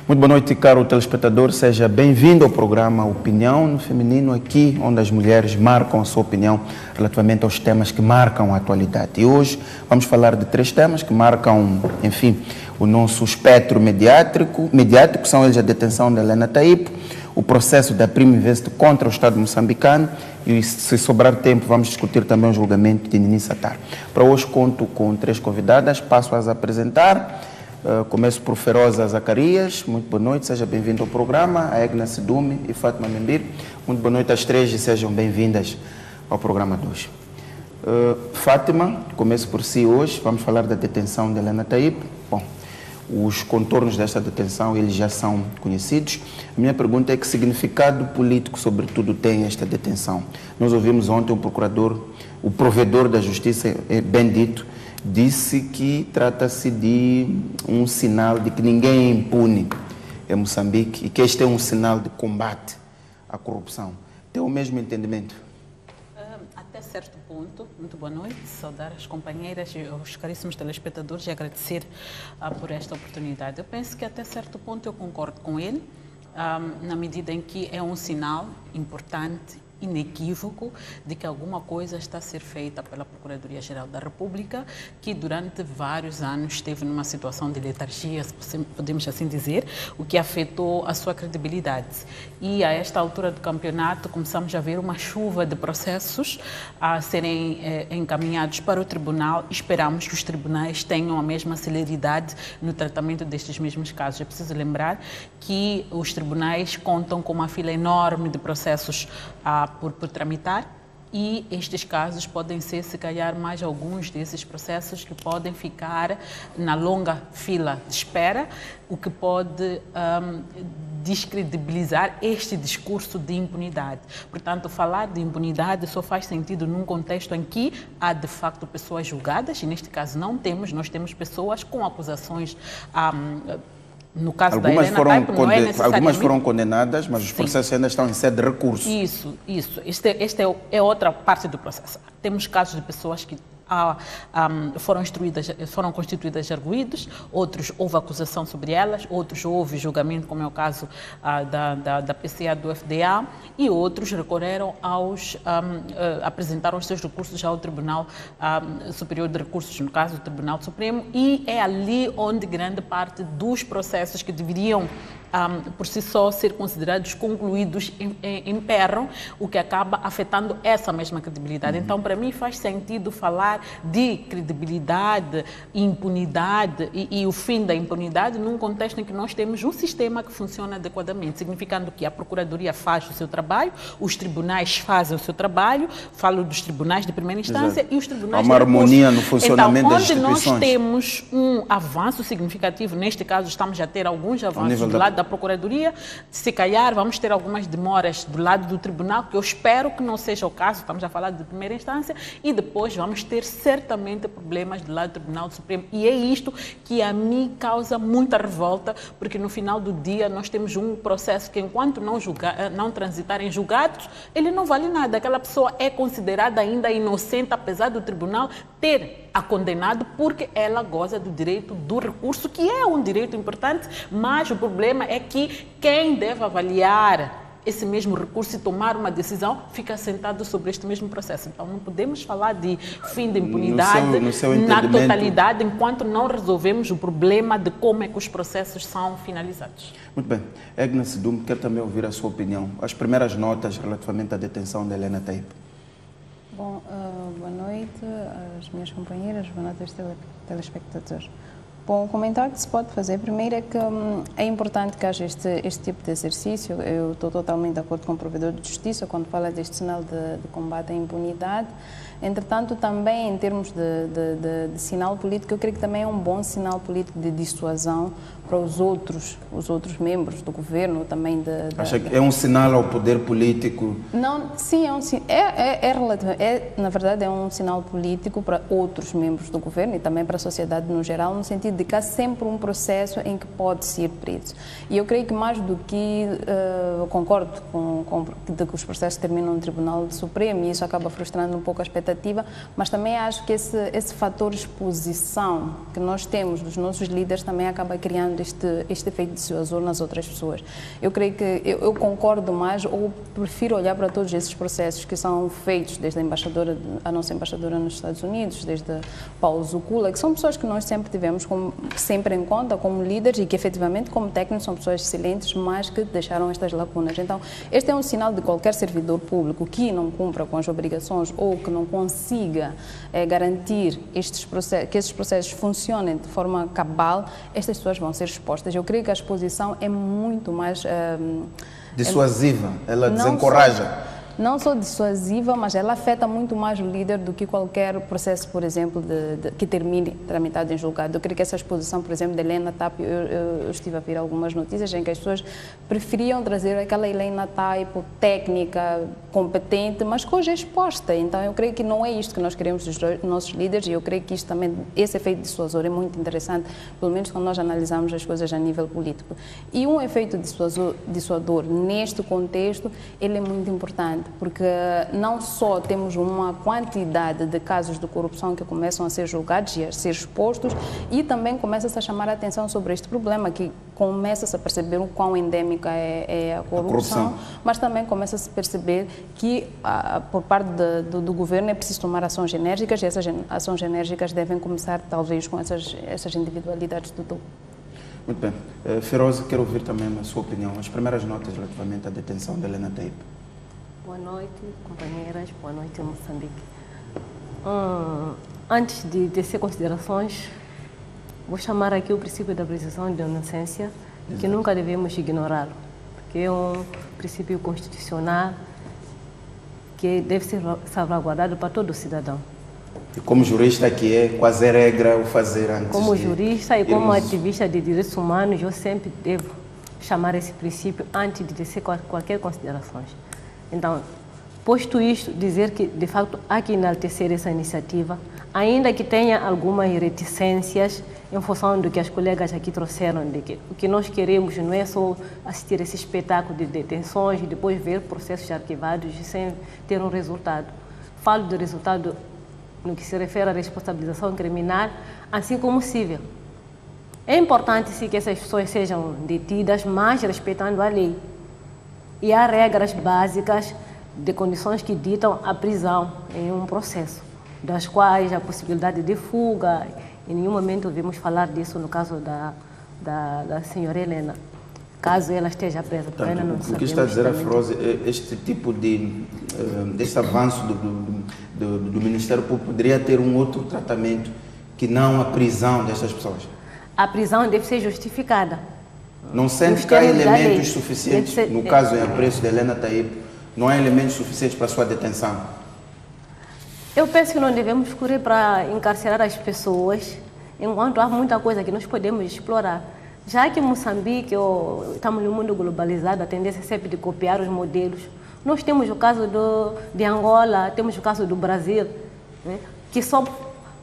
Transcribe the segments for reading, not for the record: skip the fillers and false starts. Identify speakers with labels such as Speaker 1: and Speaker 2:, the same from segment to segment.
Speaker 1: Muito boa noite, caro telespectador. Seja bem-vindo ao programa Opinião no Feminino, aqui onde as mulheres marcam a sua opinião relativamente aos temas que marcam a atualidade. E hoje vamos falar de 3 temas que marcam, enfim, o nosso espectro mediático. São eles a detenção de Helena Taipo, o processo da Prima Invest contra o Estado moçambicano e, se sobrar tempo, vamos discutir também o julgamento de Nini Satar. Para hoje conto com 3 convidadas, passo-as a apresentar. Começo por Feroza Zacarias. Muito boa noite, seja bem-vindo ao programa. A Egna Sidume e Fátima Membir. Muito boa noite às 3 e sejam bem-vindas ao programa de hoje. Fátima, começo por si hoje. Vamos falar da detenção de Helena Taipo. Bom, os contornos desta detenção eles já são conhecidos. A minha pergunta é: que significado político, sobretudo, tem esta detenção? Nós ouvimos ontem o provedor da justiça, bem dito, disse que trata-se de um sinal de que ninguém é impune em Moçambique e que este é um sinal de combate à corrupção. Tem o mesmo entendimento?
Speaker 2: Até certo ponto. Muito boa noite, saudar as companheiras e os caríssimos telespectadores e agradecer por esta oportunidade. Eu penso que até certo ponto eu concordo com ele, na medida em que é um sinal importante, inequívoco, de que alguma coisa está a ser feita pela Procuradoria-Geral da República, que durante vários anos esteve numa situação de letargia, podemos assim dizer, o que afetou a sua credibilidade. E a esta altura do campeonato começamos a ver uma chuva de processos a serem encaminhados para o tribunal. Esperamos que os tribunais tenham a mesma celeridade no tratamento destes mesmos casos. É preciso lembrar que os tribunais contam com uma fila enorme de processos por tramitar, e estes casos podem ser, se calhar, mais alguns desses processos que podem ficar na longa fila de espera, o que pode descredibilizar este discurso de impunidade. Portanto, falar de impunidade só faz sentido num contexto em que há, de facto, pessoas julgadas, e neste caso nós temos pessoas com acusações no caso da Helena Taipo, não é necessariamente...
Speaker 1: Algumas foram condenadas, mas os processos ainda estão em sede de recurso.
Speaker 2: Isso. Este é outra parte do processo. Temos casos de pessoas que foram constituídas arguidos, outros houve acusação sobre elas, outros houve julgamento, como é o caso da PCA do FDA, e outros recorreram apresentaram os seus recursos ao Tribunal Superior de Recursos, no caso do Tribunal Supremo, e é ali onde grande parte dos processos que deveriam por si só ser considerados concluídos emperram, o que acaba afetando essa mesma credibilidade. Então, para mim, faz sentido falar de credibilidade, impunidade e o fim da impunidade num contexto em que nós temos um sistema que funciona adequadamente, significando que a Procuradoria faz o seu trabalho, os tribunais fazem o seu trabalho, falo dos tribunais de primeira instância. Exato. E os tribunais
Speaker 1: há uma harmonia no funcionamento das
Speaker 2: instituições. Onde nós temos um avanço significativo, neste caso estamos a ter alguns avanços do lado da Procuradoria, se calhar vamos ter algumas demoras do lado do Tribunal, que eu espero que não seja o caso, estamos a falar de primeira instância, e depois vamos ter certamente problemas do lado do Tribunal Supremo. E é isto que a mim causa muita revolta, porque no final do dia nós temos um processo que, enquanto não transitar em julgados, ele não vale nada. Aquela pessoa é considerada ainda inocente, apesar do Tribunal ter a condenado, porque ela goza do direito do recurso, que é um direito importante, mas o problema é que quem deve avaliar esse mesmo recurso e tomar uma decisão fica sentado sobre este mesmo processo. Então, não podemos falar de fim de impunidade na totalidade enquanto não resolvemos o problema de como é que os processos são finalizados.
Speaker 1: Muito bem. Egna Sidume, quero também ouvir a sua opinião. As primeiras notas relativamente à detenção de Helena Taipo.
Speaker 3: Bom, boa noite às minhas companheiras, boa noite aos telespectadores. Bom, o comentário que se pode fazer primeiro é que é importante que haja este tipo de exercício. Eu estou totalmente de acordo com o provedor de justiça quando fala deste sinal de combate à impunidade. Entretanto, também em termos de sinal político, eu creio que também é um bom sinal político de dissuasão para os outros membros do governo, também
Speaker 1: Acha que é um sinal ao poder político?
Speaker 3: Não, sim, na verdade é um sinal político para outros membros do governo e também para a sociedade no geral, no sentido dedicar sempre um processo em que pode ser preso. E eu creio que mais do que concordo de que os processos terminam no Tribunal Supremo e isso acaba frustrando um pouco a expectativa, mas também acho que esse fator exposição que nós temos dos nossos líderes também acaba criando este efeito dissuasor nas outras pessoas. Eu creio que eu concordo mais ou prefiro olhar para todos esses processos que são feitos desde a nossa embaixadora nos Estados Unidos, desde Paulo Zucula, que são pessoas que nós sempre tivemos sempre em conta como líderes e que efetivamente como técnicos são pessoas excelentes, mas que deixaram estas lacunas. Então, este é um sinal de qualquer servidor público que não cumpra com as obrigações ou que não consiga garantir que estes processos funcionem de forma cabal, estas pessoas vão ser expostas. Eu creio que a exposição é muito mais...
Speaker 1: dissuasiva, ela desencoraja.
Speaker 3: Não só dissuasiva, mas ela afeta muito mais o líder do que qualquer processo, por exemplo, que termine tramitado em julgado. Eu creio que essa exposição, por exemplo, de Helena Taipo, eu estive a ver algumas notícias em que as pessoas preferiam trazer aquela Helena Taipo técnica, competente, mas que hoje é exposta. Então, eu creio que não é isto que nós queremos dos nossos líderes e eu creio que isto também, esse efeito dissuasor é muito interessante, pelo menos quando nós analisamos as coisas a nível político. E um efeito dissuasor neste contexto, ele é muito importante, porque não só temos uma quantidade de casos de corrupção que começam a ser julgados e a ser expostos, e também começa-se a chamar a atenção sobre este problema, que começa-se a perceber o quão endémica é a corrupção, mas também começa-se a perceber que por parte do governo é preciso tomar ações enérgicas e essas ações enérgicas devem começar talvez com essas individualidades do topo.
Speaker 1: Muito bem. Feroz, quero ouvir também a sua opinião, as primeiras notas relativamente à detenção de Helena Taipo.
Speaker 4: Boa noite, companheiras. Boa noite, Moçambique. Antes de tecer considerações, vou chamar aqui o princípio da presunção de inocência, que nunca devemos ignorá-lo, porque é um princípio constitucional que deve ser salvaguardado para todo cidadão.
Speaker 1: E como jurista que é, quase é regra o fazer antes
Speaker 4: como jurista e como ativista de direitos humanos, eu sempre devo chamar esse princípio antes de tecer qualquer consideração. Então, posto isto, dizer que, de facto, há que enaltecer essa iniciativa, ainda que tenha algumas reticências em função do que as colegas aqui trouxeram, de que o que nós queremos não é só assistir esse espetáculo de detenções e depois ver processos arquivados sem ter um resultado. Falo do resultado no que se refere à responsabilização criminal, assim como civil. É importante, sim, que essas pessoas sejam detidas, mas respeitando a lei. E há regras básicas de condições que ditam a prisão em um processo, das quais a possibilidade de fuga, em nenhum momento ouvimos falar disso no caso da senhora Helena, caso ela esteja presa.
Speaker 1: Portanto, o que está a dizer a Feroz, este tipo deste avanço do Ministério Público poderia ter um outro tratamento que não a prisão destas pessoas?
Speaker 4: A prisão deve ser justificada.
Speaker 1: Não sente que há elementos suficientes, no caso em apreço de Helena Taipo, não há elementos suficientes para a sua detenção?
Speaker 4: Eu penso que não devemos correr para encarcerar as pessoas, enquanto há muita coisa que nós podemos explorar. Já que em Moçambique, estamos num mundo globalizado, a tendência é sempre de copiar os modelos. Nós temos o caso de Angola, temos o caso do Brasil, né, que só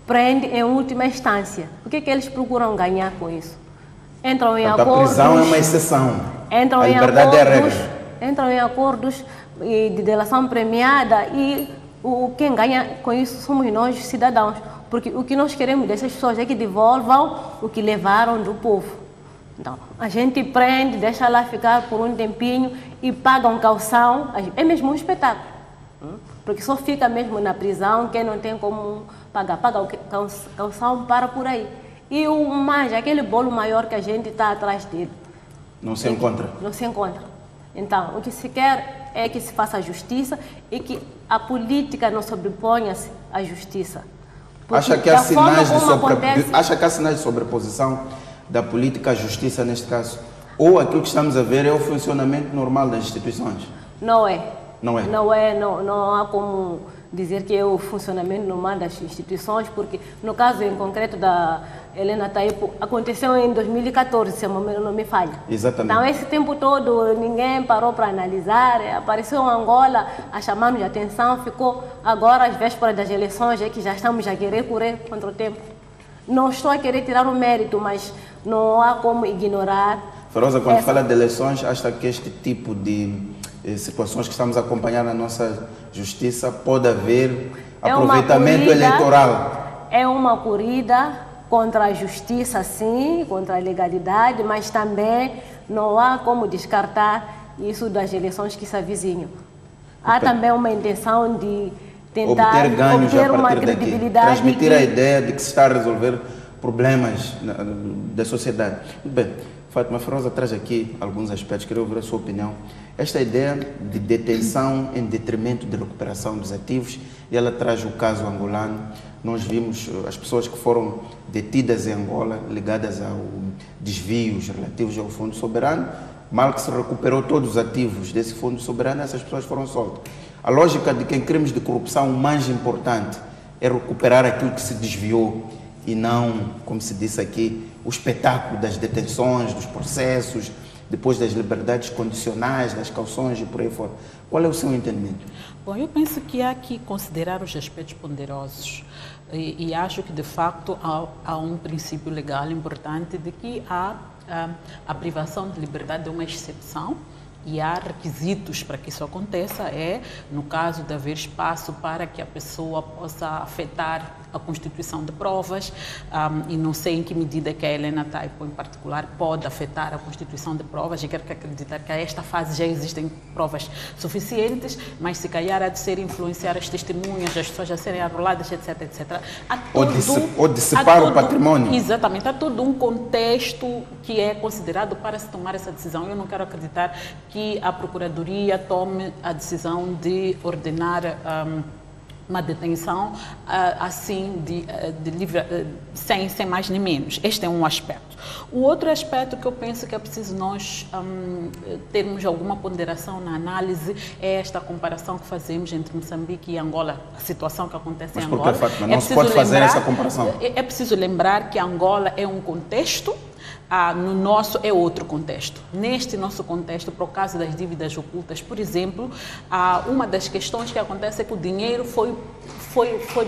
Speaker 4: prende em última instância. O que eles procuram ganhar com isso? Entram em acordos. A prisão
Speaker 1: é uma exceção.
Speaker 4: A liberdade é a regra. Entram em acordos de delação premiada e quem ganha com isso somos nós, cidadãos. Porque o que nós queremos dessas pessoas é que devolvam o que levaram do povo. Então, a gente prende, deixa lá ficar por um tempinho e paga um calção. É mesmo um espetáculo. Porque só fica mesmo na prisão quem não tem como pagar. Paga o calção, para por aí. E aquele bolo maior que a gente está atrás dele.
Speaker 1: Não se encontra.
Speaker 4: Não se encontra. Então, o que se quer é que se faça a justiça e que a política não sobreponha-se à justiça.
Speaker 1: Acha que há sinais de sobreposição da política à justiça neste caso? Ou aquilo que estamos a ver é o funcionamento normal das instituições?
Speaker 4: Não é.
Speaker 1: Não é?
Speaker 4: Não há como dizer que é o funcionamento normal das instituições, porque no caso em concreto da Helena Taipo, aconteceu em 2014, se a memória não me falha.
Speaker 1: Exatamente.
Speaker 4: Então, esse tempo todo, ninguém parou para analisar, apareceu em Angola a chamar-nos de atenção, ficou agora às vésperas das eleições, é que já estamos a querer correr contra o tempo. Não estou a querer tirar o mérito, mas não há como ignorar.
Speaker 1: Feroza, quando fala de eleições, acha que este tipo de situações que estamos a acompanhar na nossa justiça pode haver aproveitamento eleitoral?
Speaker 4: É uma corrida contra a justiça, sim, contra a legalidade, mas também não há como descartar isso das eleições que se avizinham. Há também uma intenção de tentar
Speaker 1: obter ganhos
Speaker 4: obter
Speaker 1: a
Speaker 4: uma
Speaker 1: partir
Speaker 4: credibilidade.
Speaker 1: Daqui. Transmitir a ideia de que se está a resolver problemas da sociedade. Muito bem, Fátima Feroza traz aqui alguns aspectos, queria ouvir a sua opinião. Esta ideia de detenção em detrimento de recuperação dos ativos, e ela traz o caso angolano. Nós vimos as pessoas que foram detidas em Angola, ligadas a desvios relativos ao Fundo Soberano, mal que se recuperou todos os ativos desse Fundo Soberano, essas pessoas foram soltas. A lógica de que em crimes de corrupção o mais importante é recuperar aquilo que se desviou e não, como se disse aqui, o espetáculo das detenções, dos processos, depois das liberdades condicionais, das cauções e por aí fora. Qual é o seu entendimento?
Speaker 2: Bom, eu penso que há que considerar os aspectos ponderosos e acho que, de facto, há um princípio legal importante de que a privação de liberdade é uma exceção e há requisitos para que isso aconteça, no caso de haver espaço para que a pessoa possa afetar a constituição de provas, e não sei em que medida que a Helena Taipo, em particular, pode afetar a constituição de provas, e quero acreditar que a esta fase já existem provas suficientes, mas se calhar há de ser influenciar as testemunhas, as pessoas a serem arroladas, etc, etc.
Speaker 1: Ou dissipar o patrimônio.
Speaker 2: Exatamente, há todo um contexto que é considerado para se tomar essa decisão. Eu não quero acreditar que a Procuradoria tome a decisão de ordenar uma detenção assim, sem mais nem menos. Este é um aspecto. O outro aspecto que eu penso que é preciso nós termos alguma ponderação na análise é esta comparação que fazemos entre Moçambique e Angola, a situação que acontece em Angola.
Speaker 1: Fátima, não se pode fazer essa comparação.
Speaker 2: É preciso lembrar que Angola é um contexto, no nosso é outro contexto. Neste nosso contexto, por causa das dívidas ocultas, por exemplo, uma das questões que acontece é que o dinheiro foi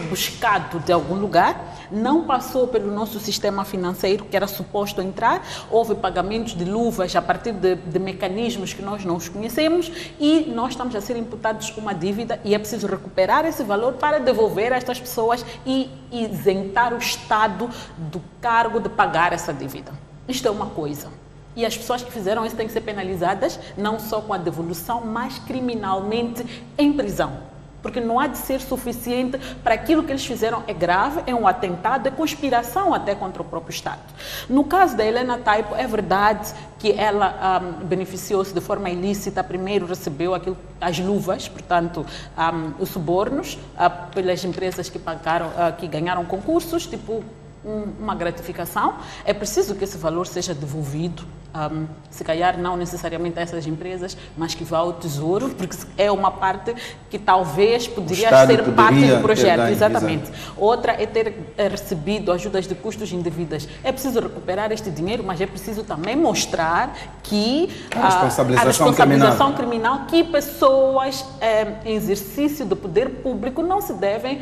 Speaker 2: buscado de algum lugar, não passou pelo nosso sistema financeiro que era suposto entrar, houve pagamentos de luvas a partir de mecanismos que nós não os conhecemos e nós estamos a ser imputados uma dívida e é preciso recuperar esse valor para devolver a estas pessoas e isentar o Estado do cargo de pagar essa dívida. Isto é uma coisa. E as pessoas que fizeram isso têm que ser penalizadas, não só com a devolução, mas criminalmente em prisão. Porque não há de ser suficiente para aquilo que eles fizeram é grave, é um atentado, é conspiração até contra o próprio Estado. No caso da Helena Taipo, é verdade que ela beneficiou-se de forma ilícita, primeiro recebeu as luvas, portanto, os subornos, pelas empresas que pagaram, que ganharam concursos, tipo uma gratificação. É preciso que esse valor seja devolvido, se calhar não necessariamente a essas empresas, mas que vá ao Tesouro, porque é uma parte que talvez poderia ser parte do projeto. Ganho, exatamente. Exato. Outra é ter recebido ajudas de custos indevidas. É preciso recuperar este dinheiro, mas é preciso também mostrar que
Speaker 1: a responsabilização
Speaker 2: criminal, que pessoas em exercício do poder público não se devem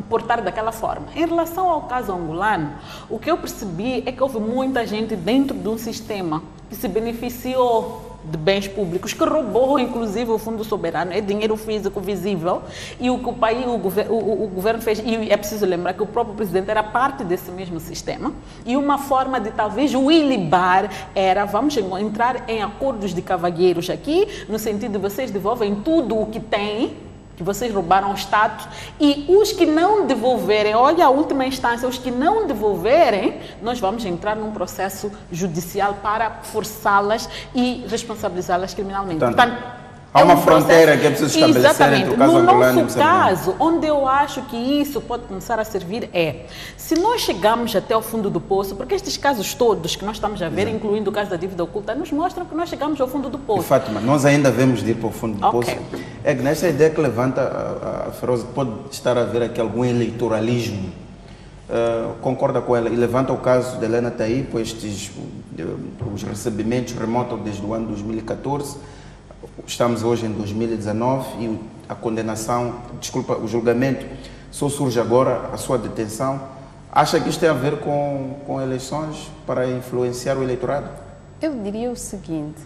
Speaker 2: portar daquela forma. Em relação ao caso angolano, o que eu percebi é que houve muita gente dentro de um sistema que se beneficiou de bens públicos, que roubou inclusive o Fundo Soberano, é dinheiro físico visível, e o que o governo fez, e é preciso lembrar que o próprio presidente era parte desse mesmo sistema, e uma forma de talvez o ilibar era, vamos entrar em acordos de cavalheiros aqui, no sentido de vocês devolvem tudo o que têm, que vocês roubaram ao Estado, e os que não devolverem, olha a última instância, os que não devolverem, nós vamos entrar num processo judicial para forçá-las e responsabilizá-las criminalmente.
Speaker 1: Portanto, há uma fronteira que é preciso estabelecer entre o caso angolano e o
Speaker 2: nosso caso, onde eu acho que isso pode começar a servir se nós chegamos até o fundo do poço, porque estes casos todos que nós estamos a ver, incluindo o caso da dívida oculta, nos mostram que nós chegamos ao fundo do poço.
Speaker 1: E, Fátima, nós ainda devemos ir para o fundo do poço. É que nessa ideia que levanta a Feroza, pode estar a haver aqui algum eleitoralismo. Concorda com ela e levanta o caso de Helena Taipo, os recebimentos remontam desde o ano 2014. Estamos hoje em 2019 e a condenação, o julgamento só surge agora, a sua detenção. Acha que isto tem a ver com eleições para influenciar o eleitorado?
Speaker 3: Eu diria o seguinte,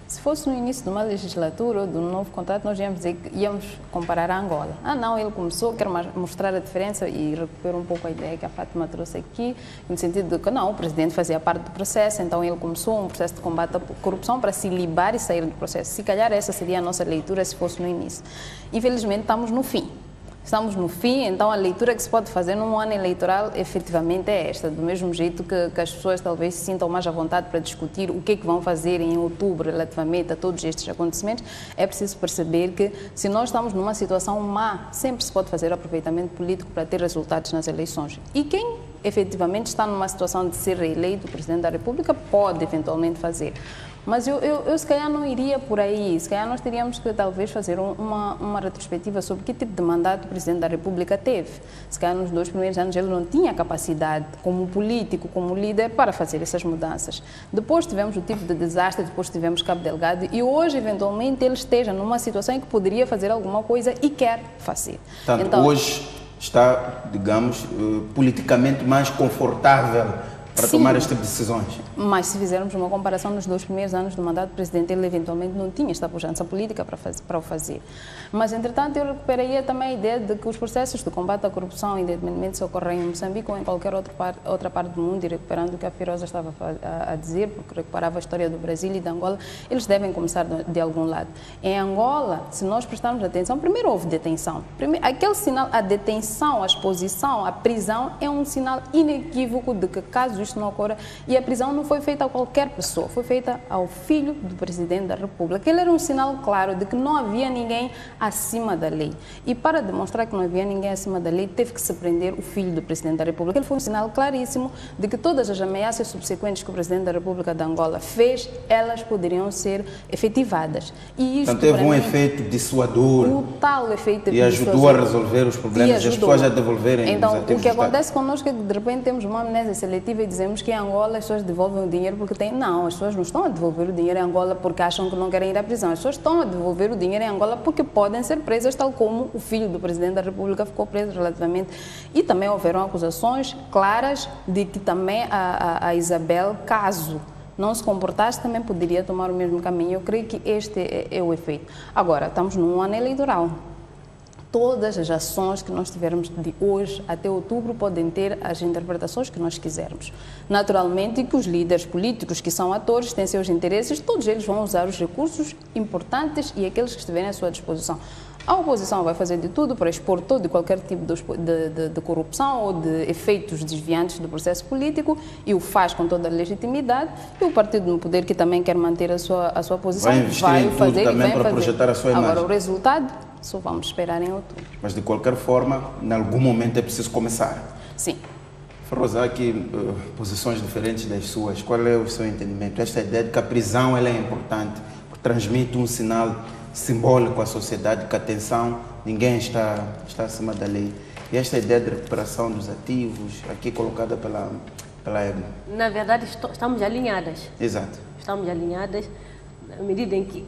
Speaker 3: se fosse no início de uma legislatura ou de um novo contrato, nós íamos dizer que íamos comparar a Angola. Ah não, ele começou, quero mostrar a diferença e recuperar um pouco a ideia que a Fátima trouxe aqui, no sentido de que não, o presidente fazia parte do processo, então ele começou um processo de combate à corrupção para se libar e sair do processo. Se calhar essa seria a nossa leitura se fosse no início. Infelizmente estamos no fim. Estamos no fim, então a leitura que se pode fazer num ano eleitoral efetivamente é esta, do mesmo jeito que as pessoas talvez se sintam mais à vontade para discutir o que é que vão fazer em outubro relativamente a todos estes acontecimentos, é preciso perceber que se nós estamos numa situação má, sempre se pode fazer aproveitamento político para ter resultados nas eleições. E quem efetivamente está numa situação de ser reeleito Presidente da República pode eventualmente fazer. Mas eu se calhar não iria por aí, se calhar nós teríamos que talvez fazer uma retrospectiva sobre que tipo de mandato o Presidente da República teve. Se calhar nos 2 primeiros anos ele não tinha capacidade como político, como líder, para fazer essas mudanças. Depois tivemos o tipo de desastre, depois tivemos Cabo Delgado e hoje eventualmente ele esteja numa situação em que poderia fazer alguma coisa e quer fazer.
Speaker 1: Portanto, então, hoje está, digamos, politicamente mais confortável para tomar este tipo de decisões.
Speaker 3: Mas se fizermos uma comparação nos 2 primeiros anos do mandato do presidente, ele eventualmente não tinha esta pujança política para o fazer. Mas, entretanto, eu recuperaria também a ideia de que os processos de combate à corrupção, independentemente se ocorrem em Moçambique ou em qualquer outra parte do mundo, e recuperando o que a Firosa estava a dizer, porque recuperava a história do Brasil e da Angola, eles devem começar de algum lado. Em Angola, se nós prestarmos atenção, primeiro houve detenção. Aquele sinal, a detenção, a exposição, a prisão, é um sinal inequívoco de que caso isto não ocorra, e a prisão não foi feita a qualquer pessoa, foi feita ao filho do Presidente da República. Ele era um sinal claro de que não havia ninguém acima da lei. E para demonstrar que não havia ninguém acima da lei, teve que se prender o filho do Presidente da República. Ele foi um sinal claríssimo de que todas as ameaças subsequentes que o Presidente da República de Angola fez, elas poderiam ser efetivadas. E isto,
Speaker 1: então teve um efeito dissuador.
Speaker 3: O tal efeito
Speaker 1: e ajudou a resolver os problemas e as pessoas a devolverem.
Speaker 3: Então, o que acontece connosco é que de repente temos uma amnésia seletiva e dizemos que em Angola as pessoas devolvem o dinheiro porque têm. Não, as pessoas não estão a devolver o dinheiro em Angola porque acham que não querem ir à prisão. As pessoas estão a devolver o dinheiro em Angola porque podem ser presas, tal como o filho do Presidente da República ficou preso relativamente. E também houveram acusações claras de que também a Isabel, caso não se comportasse, também poderia tomar o mesmo caminho. Eu creio que este é o efeito. Agora, estamos num ano eleitoral. Todas as ações que nós tivermos de hoje até outubro podem ter as interpretações que nós quisermos. Naturalmente que os líderes políticos que são atores têm seus interesses, todos eles vão usar os recursos importantes e aqueles que estiverem à sua disposição. A oposição vai fazer de tudo para expor todo e qualquer tipo de corrupção ou de efeitos desviantes do processo político e o faz com toda a legitimidade. E o partido no poder, que também quer manter a sua posição, vai o fazer e vai fazer.
Speaker 1: Projetar a sua imagem.
Speaker 3: Agora, o resultado só vamos esperar em outubro.
Speaker 1: Mas, de qualquer forma, em algum momento é preciso começar.
Speaker 3: Sim.
Speaker 1: Firosa, há aqui posições diferentes das suas. Qual é o seu entendimento? Esta ideia de que a prisão ela é importante, porque transmite um sinal simbólico à sociedade, que atenção, ninguém está acima da lei. E esta ideia de recuperação dos ativos, aqui colocada pela EGNO.
Speaker 4: Na verdade, estamos alinhadas.
Speaker 1: Exato.
Speaker 4: Estamos alinhadas na medida em que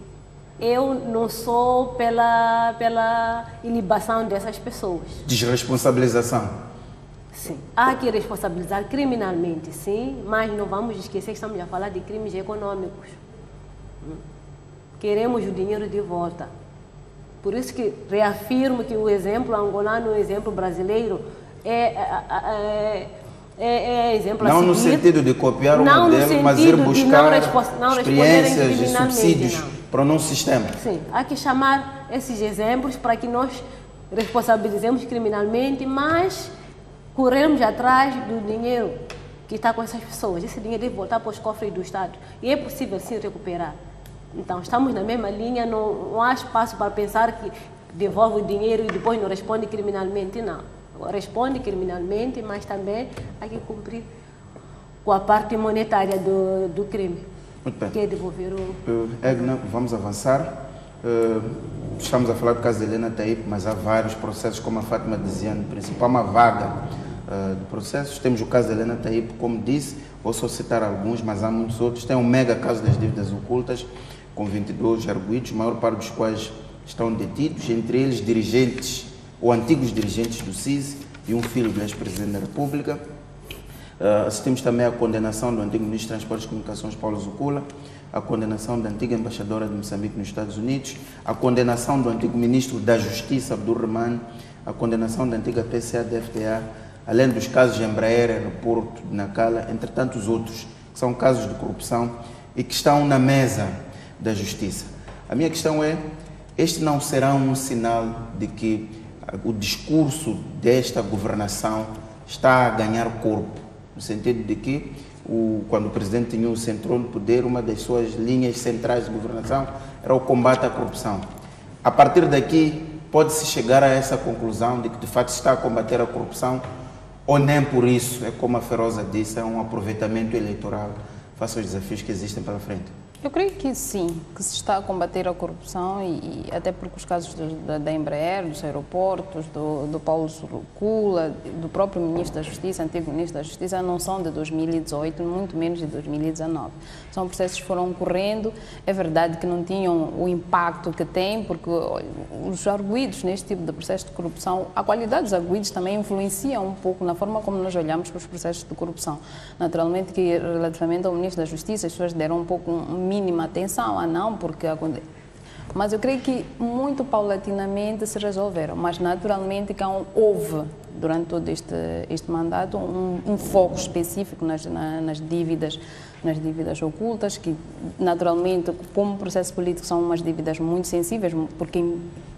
Speaker 4: eu não sou pela inibição dessas pessoas.
Speaker 1: Desresponsabilização.
Speaker 4: Sim. Há que responsabilizar criminalmente, sim, mas não vamos esquecer que estamos a falar de crimes econômicos. Queremos o dinheiro de volta. Por isso que reafirmo que o exemplo angolano, o exemplo brasileiro é exemplo
Speaker 1: não
Speaker 4: a seguir.
Speaker 1: No sentido de copiar o modelo, mas ir buscar experiências e subsídios para o nosso sistema.
Speaker 4: Sim, há que chamar esses exemplos para que nós responsabilizemos criminalmente, mas corrermos atrás do dinheiro que está com essas pessoas. Esse dinheiro deve voltar para os cofres do Estado. E é possível sim recuperar. Então, estamos na mesma linha, não há espaço para pensar que devolve o dinheiro e depois não responde criminalmente, não. Responde criminalmente, mas também há que cumprir com a parte monetária do crime.
Speaker 1: Muito bem.
Speaker 4: Que é devolver o...
Speaker 1: EGNO, vamos avançar. Estamos a falar do caso de Helena Taípe, mas há vários processos, como a Fátima dizia, no principal uma vaga de processos. Temos o caso de Helena Taípe, como disse, vou só citar alguns, mas há muitos outros. Tem o mega caso das dívidas ocultas, com 22 arguidos, a maior parte dos quais estão detidos, entre eles dirigentes ou antigos dirigentes do CIS e um filho do ex-presidente da República. Assistimos também à condenação do antigo ministro de Transportes e Comunicações, Paulo Zucula, a condenação da antiga embaixadora de Moçambique nos Estados Unidos, a condenação do antigo ministro da Justiça, Abdul Rahman, a condenação da antiga PCA da FDA, além dos casos de Embraer, aeroporto de Nacala, entre tantos outros, que são casos de corrupção e que estão na mesa da Justiça. A minha questão é, este não será um sinal de que o discurso desta governação está a ganhar corpo, no sentido de que, quando o presidente tinha centrou no poder, uma das suas linhas centrais de governação era o combate à corrupção. A partir daqui, pode-se chegar a essa conclusão de que, de fato, está a combater a corrupção, ou nem por isso, é como a Feroza disse, é um aproveitamento eleitoral face aos desafios que existem pela frente?
Speaker 3: Eu creio que sim, que se está a combater a corrupção e até porque os casos da Embraer, dos aeroportos, do Paulo Zucula, do próprio Ministro da Justiça, antigo Ministro da Justiça, não são de 2018, muito menos de 2019. São processos que foram ocorrendo, é verdade que não tinham o impacto que têm, porque os arguidos neste tipo de processo de corrupção, a qualidade dos arguidos também influencia um pouco na forma como nós olhamos para os processos de corrupção. Naturalmente que relativamente ao Ministro da Justiça, as pessoas deram um pouco mínima atenção, não, porque mas eu creio que muito paulatinamente se resolveram, mas naturalmente que houve durante todo este mandato um foco específico nas dívidas ocultas, que naturalmente como processo político são umas dívidas muito sensíveis, porque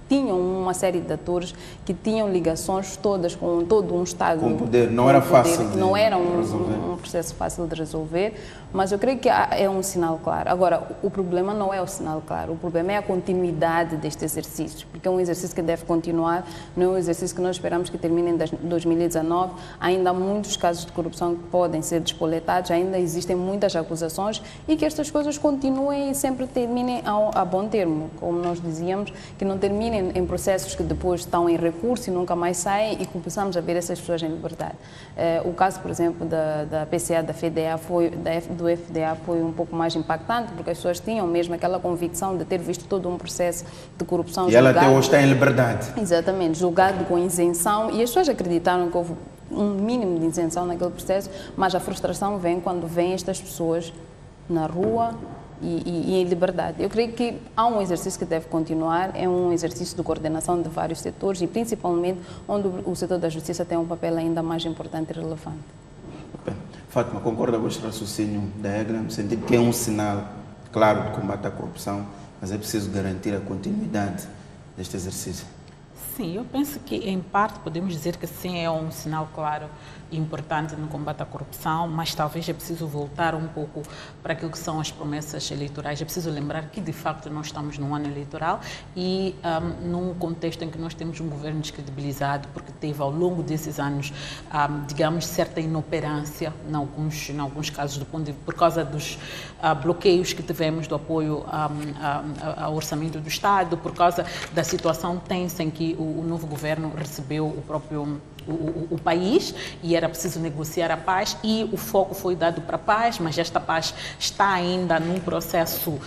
Speaker 3: tinham uma série de atores que tinham ligações todas com todo um Estado.
Speaker 1: Com poder, não era fácil de
Speaker 3: não era um processo fácil de resolver, mas eu creio que é um sinal claro. Agora, o problema não é o sinal claro, o problema é a continuidade deste exercício, porque é um exercício que deve continuar, não é um exercício que nós esperamos que termine em 2019. Ainda há muitos casos de corrupção que podem ser despoletados, ainda existem muitas acusações e que estas coisas continuem e sempre terminem a bom termo, como nós dizíamos, que não terminem em processos que depois estão em recurso e nunca mais saem e começamos a ver essas pessoas em liberdade. O caso, por exemplo, da PCA da FDA do FDA foi um pouco mais impactante, porque as pessoas tinham mesmo aquela convicção de ter visto todo um processo de corrupção.
Speaker 1: E ela até hoje está em liberdade.
Speaker 3: Exatamente, julgado com isenção, e as pessoas acreditaram que houve um mínimo de isenção naquele processo, mas a frustração vem quando vêm estas pessoas na rua e em liberdade. Eu creio que há um exercício que deve continuar, é um exercício de coordenação de vários setores e principalmente onde o setor da justiça tem um papel ainda mais importante e relevante.
Speaker 1: Bem, Fátima, concorda com este raciocínio da EGRA, no sentido que é um sinal claro de combate à corrupção, mas é preciso garantir a continuidade deste exercício?
Speaker 2: Sim, eu penso que em parte podemos dizer que sim, é um sinal claro e importante no combate à corrupção, mas talvez é preciso voltar um pouco para aquilo que são as promessas eleitorais. É preciso lembrar que de facto nós estamos num ano eleitoral e num contexto em que nós temos um governo descredibilizado, porque teve ao longo desses anos, digamos, certa inoperância em alguns casos por causa dos bloqueios que tivemos do apoio ao orçamento do Estado, por causa da situação tensa em que o novo governo recebeu o país e era preciso negociar a paz e o foco foi dado para a paz, mas esta paz está ainda num processo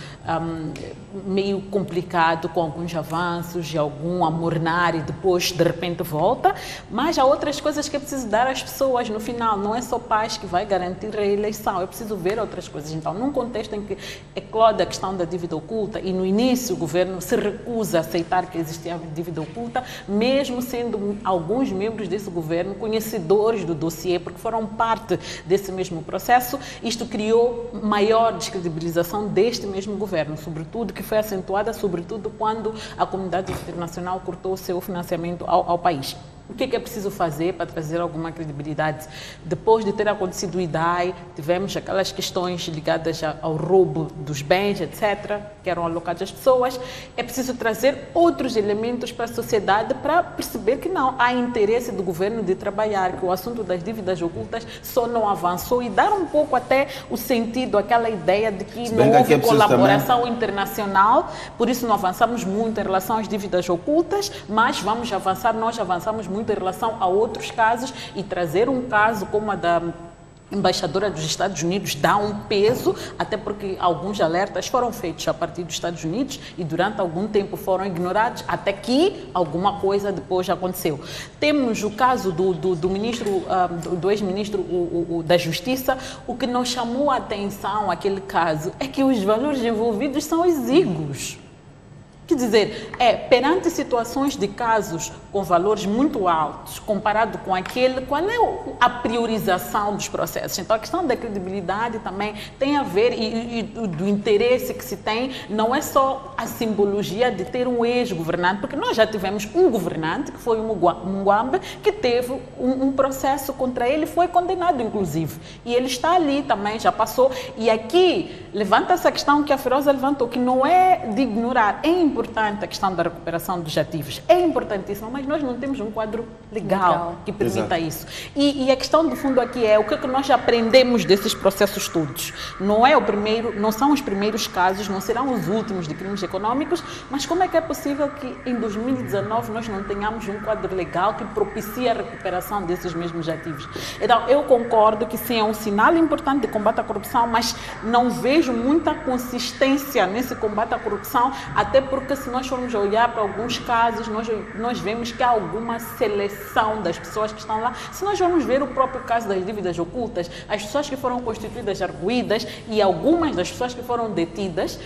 Speaker 2: meio complicado, com alguns avanços e algum amornar e depois de repente volta, mas há outras coisas que é preciso dar às pessoas no final, não é só paz que vai garantir a eleição, é preciso ver outras coisas. Então, num contexto em que eclode a questão da dívida oculta e no início o governo se recusa a aceitar que existia dívida oculta, mesmo sendo alguns membros desse governo conhecedores do dossiê, porque foram parte desse mesmo processo, isto criou maior descredibilização deste mesmo governo, sobretudo, que foi acentuada sobretudo quando a comunidade internacional cortou o seu financiamento ao país. O que é preciso fazer para trazer alguma credibilidade? Depois de ter acontecido o IDAI, tivemos aquelas questões ligadas ao roubo dos bens, etc., que eram alocados às pessoas. É preciso trazer outros elementos para a sociedade para perceber que não há interesse do governo de trabalhar, que o assunto das dívidas ocultas só não avançou e dar um pouco até o sentido, aquela ideia de que não houve colaboração internacional, por isso não avançamos muito em relação às dívidas ocultas, mas vamos avançar, nós avançamos muito em relação a outros casos e trazer um caso como a da embaixadora dos Estados Unidos dá um peso, até porque alguns alertas foram feitos a partir dos Estados Unidos e durante algum tempo foram ignorados, até que alguma coisa depois aconteceu. Temos o caso do ministro, do ex-ministro da Justiça. O que nos chamou a atenção aquele caso é que os valores envolvidos são exíguos. Quer dizer, perante situações de casos com valores muito altos, comparado com aquele, qual é a priorização dos processos? Então, a questão da credibilidade também tem a ver, e do interesse que se tem, não é só a simbologia de ter um ex-governante, porque nós já tivemos um governante, que foi o Mugambe, que teve um processo contra ele, foi condenado, inclusive. E ele está ali também, já passou. E aqui, levanta essa questão que a Feroza levantou, que não é de ignorar, é importante a questão da recuperação dos ativos, é importantíssimo, mas nós não temos um quadro legal que permita isso. E a questão de fundo aqui é o que é que nós aprendemos desses processos todos. Não é o primeiro, não são os primeiros casos, não serão os últimos de crimes econômicos, mas como é que é possível que em 2019 nós não tenhamos um quadro legal que propicie a recuperação desses mesmos ativos? Então, eu concordo que sim, é um sinal importante de combate à corrupção, mas não vejo muita consistência nesse combate à corrupção, até porque se nós formos olhar para alguns casos, nós vemos que há alguma seleção das pessoas que estão lá. Se nós vamos ver o próprio caso das dívidas ocultas, as pessoas que foram constituídas arguidas e algumas das pessoas que foram detidas,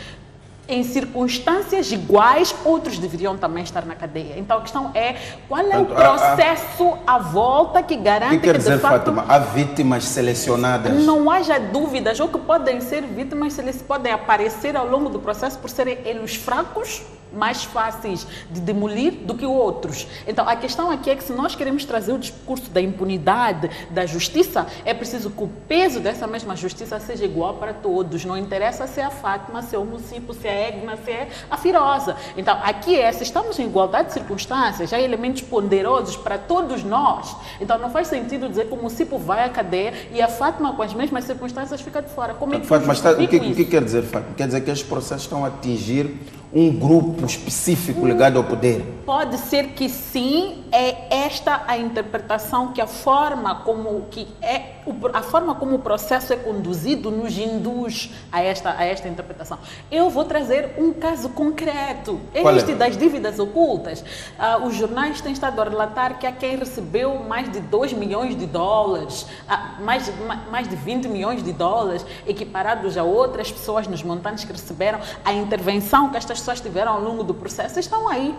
Speaker 2: em circunstâncias iguais, outros deveriam também estar na cadeia. Então a questão é, qual é o processo à volta que garante que, de fato,
Speaker 1: Fátima, há vítimas selecionadas?
Speaker 2: Não haja dúvidas, ou que podem ser vítimas, eles podem aparecer ao longo do processo por serem eles fracos, mais fáceis de demolir do que outros. Então, a questão aqui é que se nós queremos trazer o discurso da impunidade, da justiça, é preciso que o peso dessa mesma justiça seja igual para todos. Não interessa se é a Fátima, se é o Mucipo, se é a Egna, se é a Firoza. Então, aqui se estamos em igualdade de circunstâncias, há elementos ponderosos para todos nós. Então, não faz sentido dizer que o Mucipo vai à cadeia e a Fátima, com as mesmas circunstâncias, fica de fora. Como é que
Speaker 1: Fátima, o que quer dizer, Fátima? Quer dizer que estes processos estão a atingir um grupo específico ligado ao poder?
Speaker 2: Pode ser que sim, é esta a interpretação que a forma como o processo é conduzido nos induz a esta interpretação. Eu vou trazer um caso concreto, este das dívidas ocultas. Os jornais têm estado a relatar que há quem recebeu mais de 2 milhões de dólares, mais de 20 milhões de dólares, equiparados a outras pessoas nos montantes que receberam. A intervenção que estas pessoas tiveram ao longo do processo estão aí,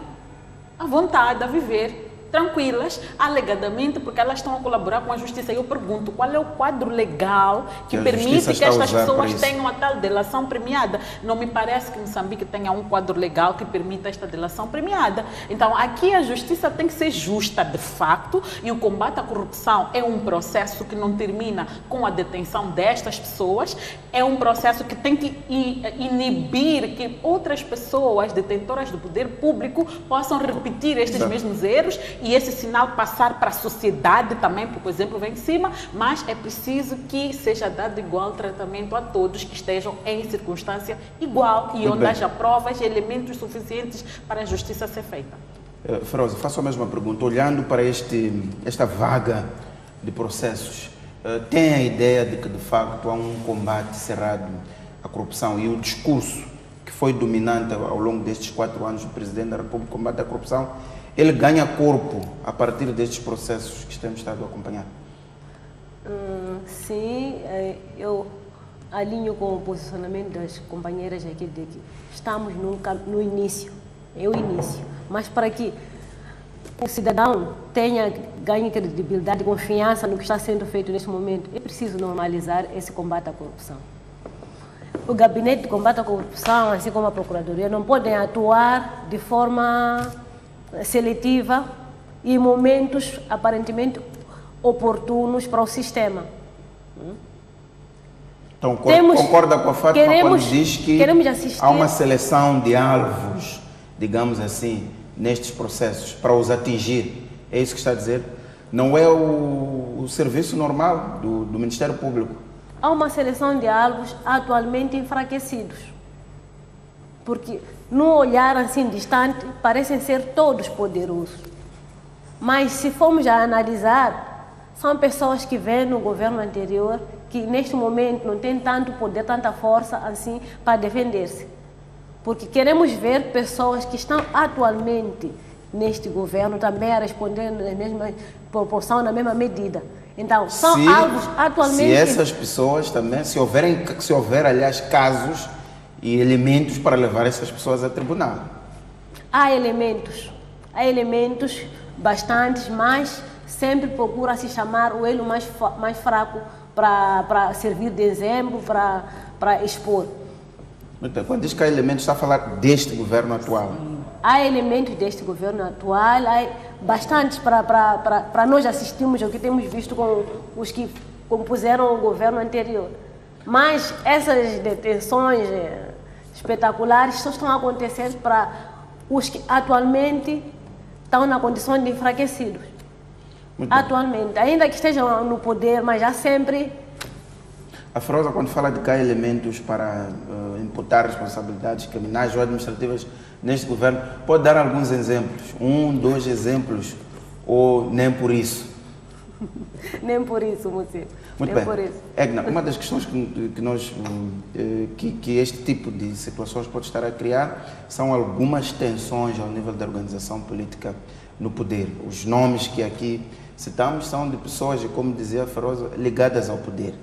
Speaker 2: à vontade, a viver tranquilas, alegadamente, porque elas estão a colaborar com a justiça. Eu pergunto, qual é o quadro legal que permite que estas pessoas tenham a tal delação premiada? Não me parece que Moçambique tenha um quadro legal que permita esta delação premiada. Então, aqui a justiça tem que ser justa, de facto, e o combate à corrupção é um processo que não termina com a detenção destas pessoas, é um processo que tem que inibir que outras pessoas detentoras do poder público possam repetir estes mesmos erros, e esse sinal passar para a sociedade também, porque o exemplo vem de cima, mas é preciso que seja dado igual tratamento a todos que estejam em circunstância igual e onde haja provas e elementos suficientes para a justiça ser feita.
Speaker 1: Feroza, faço a mesma pergunta. Olhando para esta vaga de processos, tem a ideia de que, de facto, há um combate cerrado à corrupção e o discurso que foi dominante ao longo destes 4 anos do Presidente da República, combate à corrupção, ele ganha corpo a partir destes processos que temos estado a acompanhar?
Speaker 4: Sim, eu alinho com o posicionamento das companheiras aqui de que estamos no início, é o início, mas para que o cidadão ganhe credibilidade e confiança no que está sendo feito nesse momento, é preciso normalizar esse combate à corrupção. O Gabinete de Combate à Corrupção, assim como a Procuradoria, não podem atuar de forma seletiva e em momentos aparentemente oportunos para o sistema.
Speaker 1: Então, concorda com a Fátima quando diz que há uma seleção de alvos, digamos assim, nestes processos para os atingir? É isso que está a dizer? Não é o serviço normal do Ministério Público?
Speaker 4: Há uma seleção de alvos atualmente enfraquecidos, porque num olhar assim distante parecem ser todos poderosos, mas se formos a analisar, são pessoas que vêm no governo anterior, que neste momento não têm tanto poder, tanta força assim para defender-se. Porque queremos ver pessoas que estão atualmente neste governo também a responder na mesma proporção, na mesma medida. Então, são alvos atualmente...
Speaker 1: Se essas pessoas também, se houver, aliás, casos e elementos para levar essas pessoas a tribunal.
Speaker 4: Há elementos bastantes, mas sempre procura-se chamar o elo mais fraco para servir de exemplo, para expor.
Speaker 1: Então, quando diz que há elementos, está a falar deste governo atual?
Speaker 4: Há elementos deste governo atual, há bastantes para nós assistirmos ao que temos visto com os que compuseram o governo anterior. Mas essas detenções espetaculares só estão a acontecer para os que atualmente estão na condição de enfraquecidos. Atualmente, ainda que estejam no poder, mas já sempre...
Speaker 1: Afrosa, quando fala de que há elementos para imputar responsabilidades criminais ou administrativas neste governo, pode dar alguns exemplos? 1, 2 exemplos, ou nem por isso?
Speaker 4: Nem por isso, Moacir.
Speaker 1: Muito
Speaker 4: nem
Speaker 1: bem.
Speaker 4: Por isso.
Speaker 1: Egna, uma das questões que este tipo de situações pode estar a criar são algumas tensões ao nível da organização política no poder. Os nomes que aqui citamos são de pessoas, como dizia a Feroza, ligadas ao poder.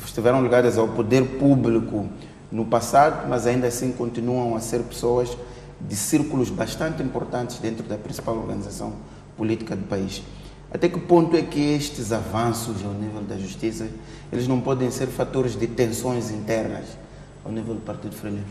Speaker 1: Estiveram ligadas ao poder público no passado, mas ainda assim continuam a ser pessoas de círculos bastante importantes dentro da principal organização política do país. Até que ponto é que estes avanços ao nível da justiça, eles não podem ser fatores de tensões internas ao nível do Partido Frelimo?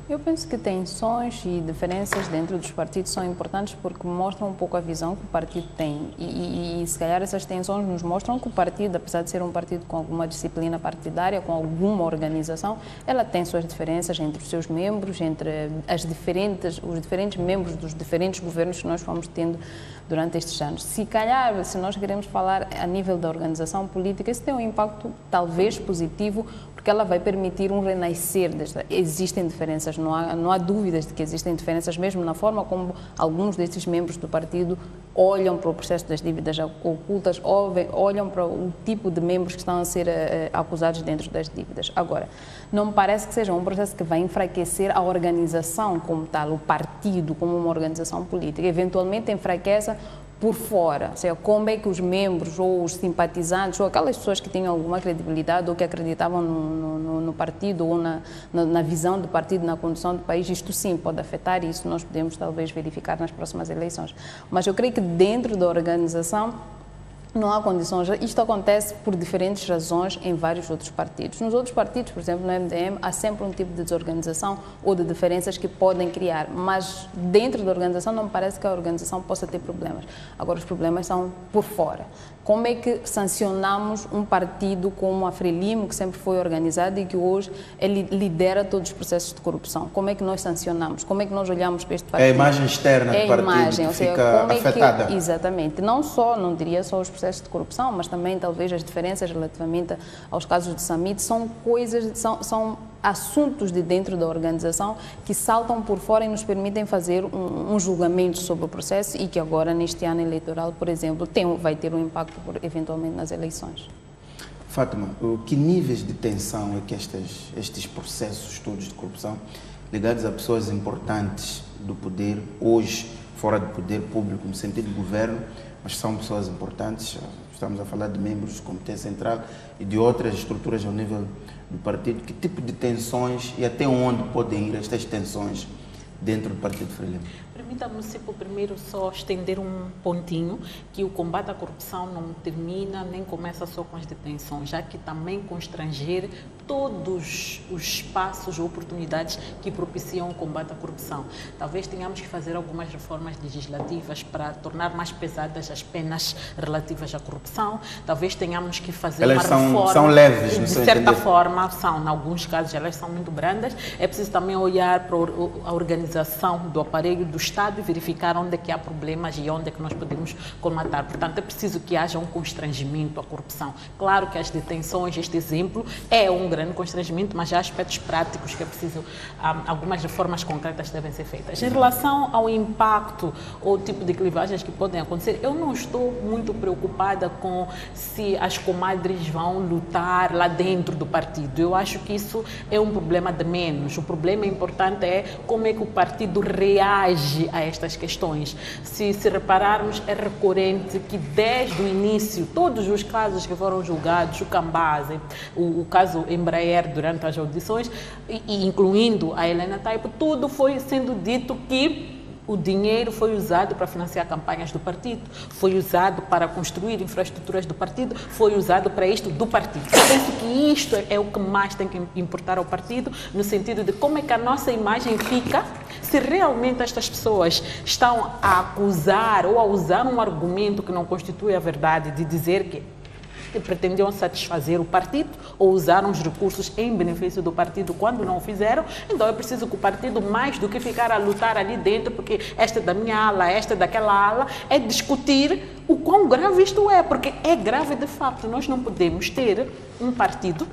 Speaker 3: Eu penso que tensões e diferenças dentro dos partidos são importantes porque mostram um pouco a visão que o partido tem e se calhar essas tensões nos mostram que o partido, apesar de ser um partido com alguma disciplina partidária, com alguma organização, ela tem suas diferenças entre os seus membros, entre os diferentes membros dos diferentes governos que nós fomos tendo durante estes anos. Se calhar, se nós queremos falar a nível da organização política, isso tem um impacto talvez positivo, porque ela vai permitir um renascer. Existem diferenças, não há dúvidas de que existem diferenças, mesmo na forma como alguns desses membros do partido olham para o processo das dívidas ocultas, olham para o tipo de membros que estão a ser acusados dentro das dívidas. Agora, não me parece que seja um processo que vai enfraquecer a organização como tal, o partido como uma organização política. Eventualmente enfraquece por fora, ou seja, como é que os membros ou os simpatizantes ou aquelas pessoas que tinham alguma credibilidade ou que acreditavam no partido ou na visão do partido, na condução do país, isto sim pode afetar e isso nós podemos talvez verificar nas próximas eleições. Mas eu creio que dentro da organização não há condições. Isto acontece por diferentes razões em vários outros partidos. Nos outros partidos, por exemplo, no MDM, há sempre um tipo de desorganização ou de diferenças que podem criar, mas dentro da organização não me parece que a organização possa ter problemas. Agora, os problemas são por fora. Como é que sancionamos um partido como a Frelimo, que sempre foi organizado e que hoje ele lidera todos os processos de corrupção? Como é que nós sancionamos? Como é que nós olhamos para este partido?
Speaker 1: É a imagem externa do partido que fica afetada.
Speaker 3: Exatamente. Não diria só os processos de corrupção, mas também talvez as diferenças relativamente aos casos de Samit são são assuntos de dentro da organização que saltam por fora e nos permitem fazer um julgamento sobre o processo e que agora, neste ano eleitoral, por exemplo, vai ter um impacto eventualmente nas eleições.
Speaker 1: Fátima, que níveis de tensão é que estes processos todos de corrupção ligados a pessoas importantes do poder, hoje fora do poder público, no sentido de governo, mas são pessoas importantes, estamos a falar de membros do Comitê Central e de outras estruturas ao nível do partido, que tipo de tensões e até onde podem ir estas tensões dentro do Partido Frelimo?
Speaker 2: Permita-me, primeiro só estender um pontinho, que o combate à corrupção não termina nem começa só com as detenções, já que também constranger todos os espaços ou oportunidades que propiciam o combate à corrupção. Talvez tenhamos que fazer algumas reformas legislativas para tornar mais pesadas as penas relativas à corrupção. Talvez tenhamos que fazer
Speaker 1: elas
Speaker 2: uma reforma.
Speaker 1: São leves, no
Speaker 2: de
Speaker 1: seu
Speaker 2: certa
Speaker 1: entender.
Speaker 2: forma, são. Em alguns casos, elas são muito brandas. É preciso também olhar para a organização do aparelho do Estado e verificar onde é que há problemas e onde é que nós podemos colmatar. Portanto, é preciso que haja um constrangimento à corrupção. Claro que as detenções, este exemplo, é um grande constrangimento, mas há aspectos práticos que é preciso, algumas reformas concretas devem ser feitas. Em relação ao impacto ou tipo de clivagens que podem acontecer, eu não estou muito preocupada com se as comadres vão lutar lá dentro do partido. Eu acho que isso é um problema de menos. O problema importante é como é que o partido reage a estas questões. Se repararmos, é recorrente que desde o início, todos os casos que foram julgados, o Cambase, o caso Embraer durante as audições, e incluindo a Helena Taipo, tudo foi sendo dito que o dinheiro foi usado para financiar campanhas do partido, foi usado para construir infraestruturas do partido, foi usado para isto do partido. Eu penso que isto é o que mais tem que importar ao partido, no sentido de como é que a nossa imagem fica, se realmente estas pessoas estão a acusar ou a usar um argumento que não constitui a verdade, de dizer que pretendiam satisfazer o partido ou usaram os recursos em benefício do partido quando não o fizeram. Então é preciso que o partido, mais do que ficar a lutar ali dentro, porque esta é da minha ala, esta é daquela ala, é discutir o quão grave isto é, porque é grave de facto. Nós não podemos ter um partido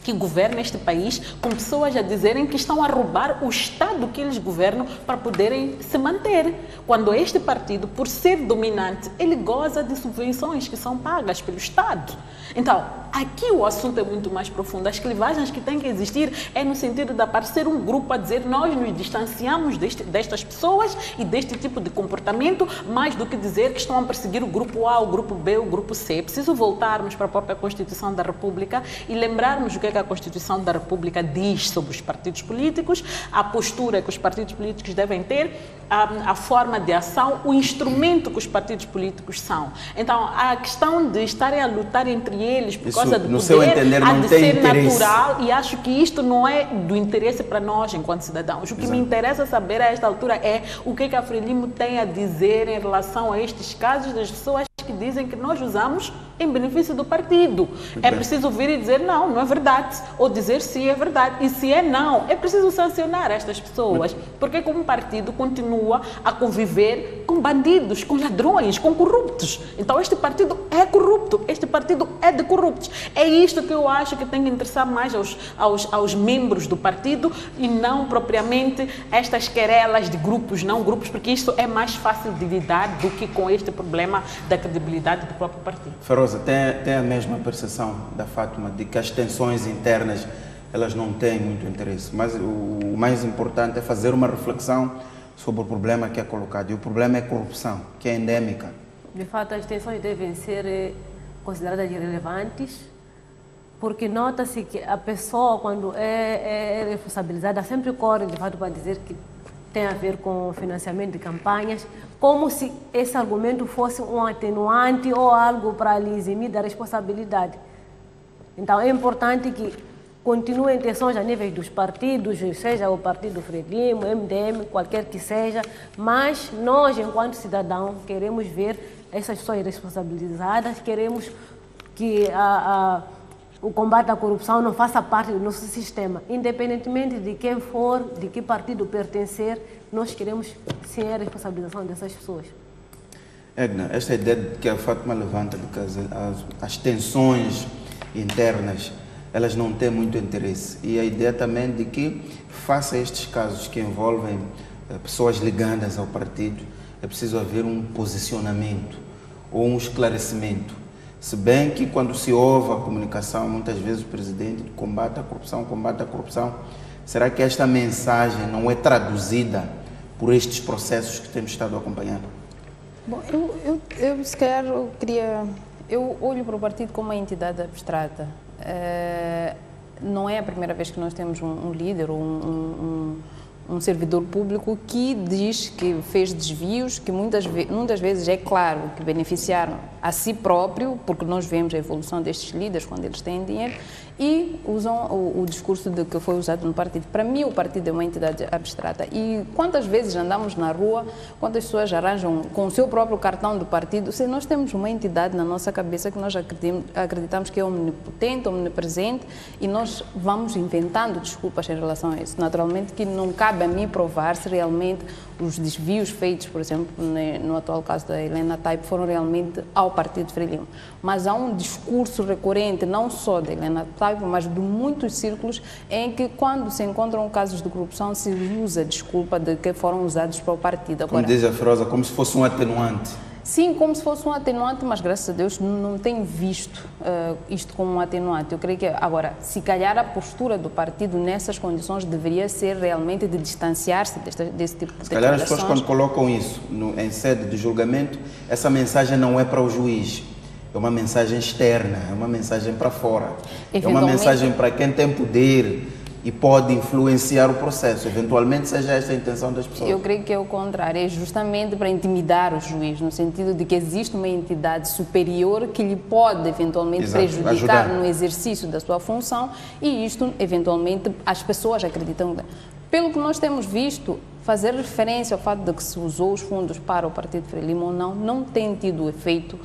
Speaker 2: que governa este país com pessoas a dizerem que estão a roubar o Estado que eles governam para poderem se manter. Quando este partido, por ser dominante, ele goza de subvenções que são pagas pelo Estado. Então, aqui o assunto é muito mais profundo. As clivagens que têm que existir é no sentido de aparecer um grupo a dizer nós nos distanciamos destas pessoas e deste tipo de comportamento, mais do que dizer que estão a perseguir o grupo A, o grupo B, o grupo C. É preciso voltarmos para a própria Constituição da República e lembrarmos o que é que a Constituição da República diz sobre os partidos políticos, a postura que os partidos políticos devem ter, a forma de ação, o instrumento que os partidos políticos são. Então, a questão de estarem a lutar entre eles por causa do poder, há de ser natural, e acho que isto não é do interesse para nós enquanto cidadãos. O que me interessa saber a esta altura é o que é que a Frelimo tem a dizer em relação a estes casos das pessoas que dizem que nós usamos em benefício do partido. É preciso vir e dizer não, não é verdade, ou dizer sim, é verdade, e se é não, é preciso sancionar estas pessoas, porque como partido continua a conviver com bandidos, com ladrões, com corruptos. Então este partido é corrupto, este partido é de corruptos. É isto que eu acho que tem que interessar mais aos membros do partido e não propriamente estas querelas de grupos, não grupos, porque isso é mais fácil de lidar do que com este problema da credibilidade do próprio partido.
Speaker 1: Feroza, tem a mesma percepção da Fátima de que as tensões internas elas não têm muito interesse, mas o mais importante é fazer uma reflexão sobre o problema que é colocado, e o problema é corrupção, que é endêmica.
Speaker 4: De fato, as tensões devem ser consideradas irrelevantes, porque nota-se que a pessoa, quando é responsabilizada, sempre corre, de fato, para dizer que tem a ver com financiamento de campanhas, como se esse argumento fosse um atenuante ou algo para lhe eximir da responsabilidade. Então, é importante que continuem tensões a nível dos partidos, seja o Partido Frelimo, MDM, qualquer que seja, mas nós, enquanto cidadãos, queremos ver essas pessoas responsabilizadas, queremos que o combate à corrupção não faça parte do nosso sistema. Independentemente de quem for, de que partido pertencer, nós queremos sim a responsabilização dessas pessoas.
Speaker 1: Edna, esta ideia que a Fátima levanta de que as tensões internas elas não têm muito interesse, e a ideia também de que, face a estes casos que envolvem pessoas ligadas ao partido, é preciso haver um posicionamento ou um esclarecimento. Se bem que quando se ouve a comunicação, muitas vezes o presidente combate a corrupção, será que esta mensagem não é traduzida por estes processos que temos estado acompanhando?
Speaker 3: Bom, eu se calhar eu olho para o partido como uma entidade abstrata. Não é a primeira vez que nós temos um líder ou um servidor público que diz que fez desvios, que muitas vezes é claro que beneficiaram a si próprio, porque nós vemos a evolução destes líderes quando eles têm dinheiro, e usam o discurso de que foi usado no partido. Para mim, o partido é uma entidade abstrata. E quantas vezes andamos na rua, quantas pessoas arranjam com o seu próprio cartão do partido, se nós temos uma entidade na nossa cabeça que nós acreditamos que é omnipotente, omnipresente, e nós vamos inventando desculpas em relação a isso. Naturalmente que não cabe cabe a mim provar se realmente os desvios feitos, por exemplo, no atual caso da Helena Taibo, foram realmente ao Partido Frelimo. Mas há um discurso recorrente, não só da Helena Taibo, mas de muitos círculos, em que quando se encontram casos de corrupção se usa a desculpa de que foram usados para o partido. Agora,
Speaker 1: como diz a Feroza, como se fosse um atenuante.
Speaker 3: Sim, como se fosse um atenuante, mas graças a Deus não tenho visto isto como um atenuante. Eu creio que, agora, se calhar a postura do partido nessas condições deveria ser realmente de distanciar-se desse tipo de declarações.
Speaker 1: Se calhar as pessoas quando colocam isso em sede de julgamento, essa mensagem não é para o juiz, é uma mensagem externa, é uma mensagem para fora, é uma mensagem para quem tem poder e pode influenciar o processo, eventualmente seja esta a intenção das pessoas.
Speaker 3: Eu creio que é o contrário, é justamente para intimidar o juiz, no sentido de que existe uma entidade superior que lhe pode eventualmente prejudicar no exercício da sua função, e isto eventualmente as pessoas acreditam. Pelo que nós temos visto, fazer referência ao fato de que se usou os fundos para o Partido Frelimo ou não tem tido efeito,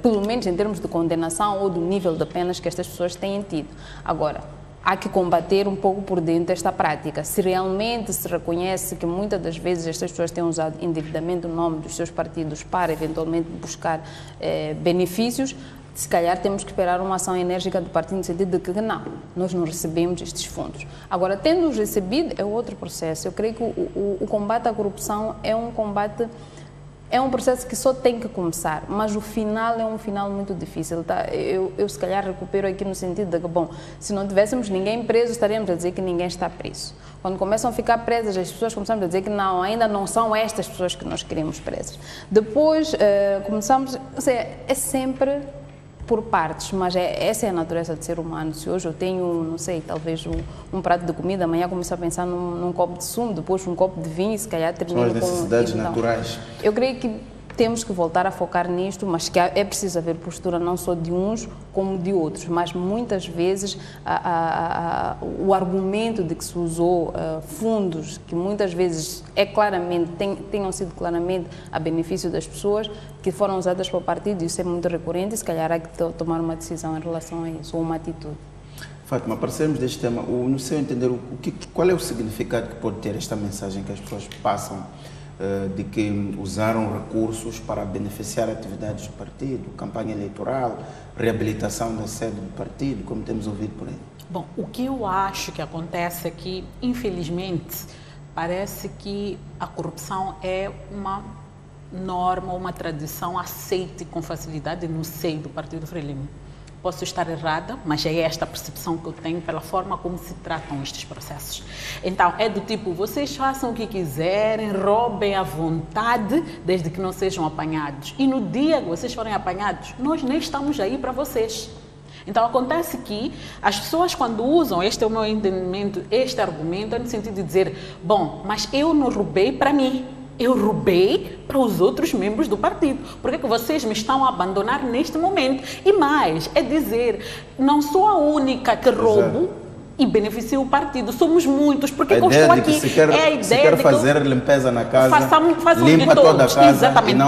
Speaker 3: pelo menos em termos de condenação ou do nível de penas que estas pessoas têm tido. Agora, há que combater um pouco por dentro esta prática. Se realmente se reconhece que muitas das vezes estas pessoas têm usado indevidamente o nome dos seus partidos para eventualmente buscar benefícios, se calhar temos que esperar uma ação enérgica do partido no sentido de que não, nós não recebemos estes fundos. Agora, tendo-os recebido, é outro processo. Eu creio que o combate à corrupção é um combate... É um processo que só tem que começar, mas o final é um final muito difícil. Tá? Eu se calhar recupero aqui no sentido de que, bom, se não tivéssemos ninguém preso, estaríamos a dizer que ninguém está preso. Quando começam a ficar presas, as pessoas começam a dizer que não, ainda não são estas pessoas que nós queremos presas. Depois começamos, ou seja, é sempre por partes, mas essa é a natureza de ser humano. Se hoje eu tenho, não sei, talvez um prato de comida, amanhã começo a pensar num copo de sumo, depois um copo de vinho, se calhar termino com...
Speaker 1: São as necessidades naturais.
Speaker 3: Eu creio que temos que voltar a focar nisto, mas que é preciso haver postura não só de uns como de outros, mas muitas vezes o argumento de que se usou fundos que muitas vezes tenham sido claramente a benefício das pessoas, que foram usadas para o partido, isso é muito recorrente e se calhar há que tomar uma decisão em relação a isso, ou uma atitude.
Speaker 1: Fátima, aparecemos deste tema, no seu entender, qual é o significado que pode ter esta mensagem que as pessoas passam de que usaram recursos para beneficiar atividades do partido, campanha eleitoral, reabilitação da sede do partido, como temos ouvido por aí?
Speaker 2: Bom, o que eu acho que acontece é que, infelizmente, parece que a corrupção é uma norma, uma tradição aceite com facilidade no seio do Partido Frelimo. Posso estar errada, mas é esta a percepção que eu tenho pela forma como se tratam estes processos. Então, é do tipo, vocês façam o que quiserem, roubem à vontade, desde que não sejam apanhados. E no dia que vocês forem apanhados, nós nem estamos aí para vocês. Então, acontece que as pessoas, quando usam, este é o meu entendimento, este argumento, é no sentido de dizer, bom, mas eu não roubei para mim. Eu roubei para os outros membros do partido. Por que vocês me estão a abandonar neste momento? E mais, é dizer, não sou a única que roubo e beneficio o partido. Somos muitos. Porque eu estou aqui.
Speaker 1: Se quer fazer limpeza na casa, limpa toda a casa.
Speaker 2: Exatamente,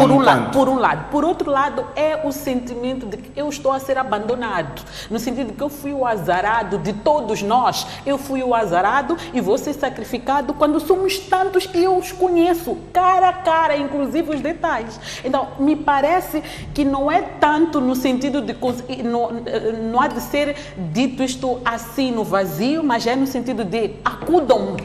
Speaker 2: por um lado. Por outro lado, é o sentimento de que eu estou a ser abandonado. No sentido de que eu fui o azarado de todos nós. Eu fui o azarado e vou ser sacrificado quando somos tantos que eu os conheço, cara a cara, inclusive os detalhes. Então, me parece que não é tanto no sentido de... Não há de ser dito isto assim no vazio, mas é no sentido de acudam,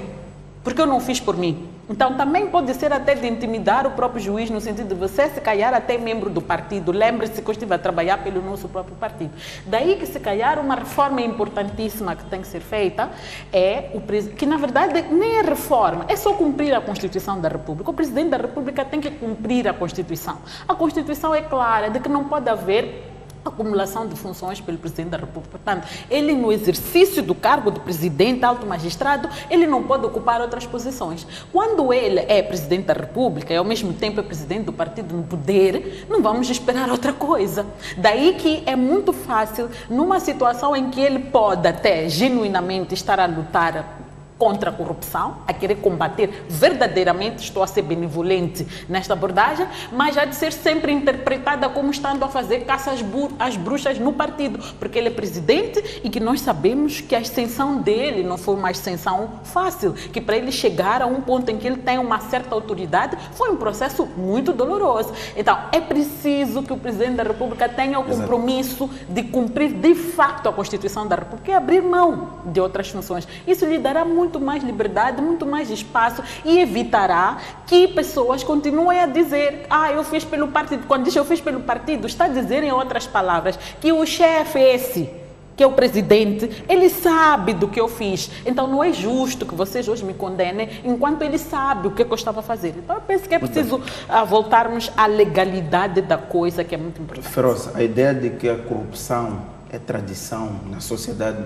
Speaker 2: porque eu não fiz por mim. Então também pode ser até de intimidar o próprio juiz, no sentido de você se calhar até membro do partido, lembre-se que eu estive a trabalhar pelo nosso próprio partido. Daí que se calhar uma reforma importantíssima que tem que ser feita é, que na verdade nem é reforma, é só cumprir a Constituição da República. O Presidente da República tem que cumprir a Constituição. A Constituição é clara de que não pode haver acumulação de funções pelo Presidente da República. Portanto, ele no exercício do cargo de Presidente, alto magistrado, ele não pode ocupar outras posições. Quando ele é Presidente da República e ao mesmo tempo é Presidente do partido no poder, não vamos esperar outra coisa. Daí que é muito fácil, numa situação em que ele pode até genuinamente estar a lutar contra a corrupção, a querer combater verdadeiramente, estou a ser benevolente nesta abordagem, mas há de ser sempre interpretada como estando a fazer caça às bruxas no partido, porque ele é presidente e que nós sabemos que a ascensão dele não foi uma ascensão fácil, que para ele chegar a um ponto em que ele tem uma certa autoridade, foi um processo muito doloroso. Então, é preciso que o Presidente da República tenha o compromisso de cumprir de facto a Constituição da República e abrir mão de outras funções. Isso lhe dará muito mais liberdade, muito mais espaço e evitará que pessoas continuem a dizer eu fiz pelo partido. Quando diz eu fiz pelo partido, está a dizer em outras palavras que o chefe esse, que é o presidente, ele sabe do que eu fiz. Então não é justo que vocês hoje me condenem enquanto ele sabe o que eu estava a fazer. Então eu penso que é preciso voltarmos à legalidade da coisa, que é muito importante.
Speaker 1: Feroz, a ideia de que a corrupção é tradição na sociedade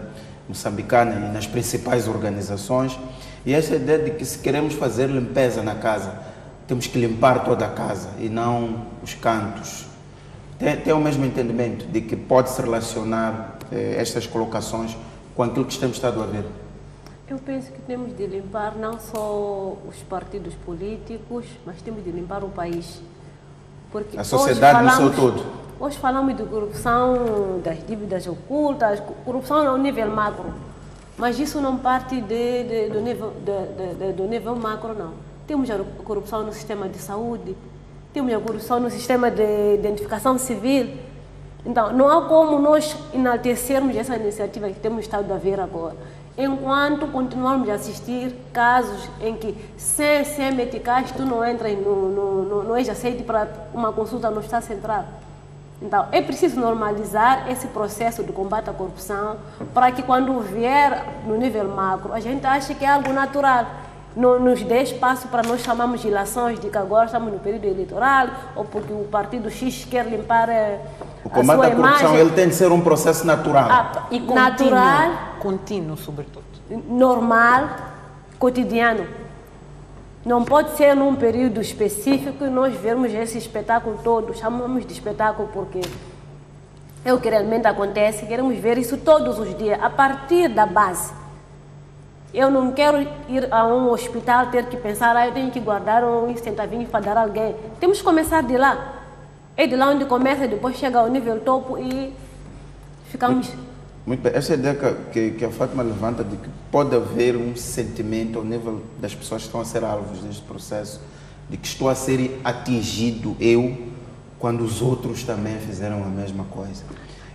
Speaker 1: moçambicana e nas principais organizações, e essa ideia de que se queremos fazer limpeza na casa, temos que limpar toda a casa e não os cantos. Tem o mesmo entendimento de que pode-se relacionar estas colocações com aquilo que temos estado a ver?
Speaker 4: Eu penso que temos de limpar não só os partidos políticos, mas temos de limpar o país. Porque
Speaker 1: a sociedade no seu todo.
Speaker 4: Hoje falamos de corrupção, das dívidas ocultas, corrupção ao nível macro. Mas isso não parte do nível macro, não. Temos a corrupção no sistema de saúde, temos a corrupção no sistema de identificação civil. Então, não há como nós enaltecermos essa iniciativa que temos estado a ver agora, enquanto continuarmos a assistir casos em que, sem meticais, tu não entras, não és aceito para uma consulta no Estado Central. Então, é preciso normalizar esse processo de combate à corrupção para que, quando vier no nível macro, a gente ache que é algo natural. Nos dê espaço para nós chamarmos de ilações de que agora estamos no período eleitoral ou porque o partido X quer limpar
Speaker 1: o combate à corrupção, ele tem de ser um processo natural.
Speaker 2: E contínuo,
Speaker 4: natural,
Speaker 2: contínuo, sobretudo.
Speaker 4: Normal, cotidiano. Não pode ser num período específico e nós vermos esse espetáculo todo. Chamamos de espetáculo porque é o que realmente acontece. Queremos ver isso todos os dias, a partir da base. Eu não quero ir a um hospital, ter que pensar, eu tenho que guardar um centavinho para dar a alguém. Temos que começar de lá. É de lá onde começa, depois chega ao nível topo e ficamos...
Speaker 1: Muito bem. Essa ideia que a Fátima levanta de que pode haver um sentimento ao nível das pessoas que estão a ser alvos neste processo, de que estou a ser atingido eu, quando os outros também fizeram a mesma coisa.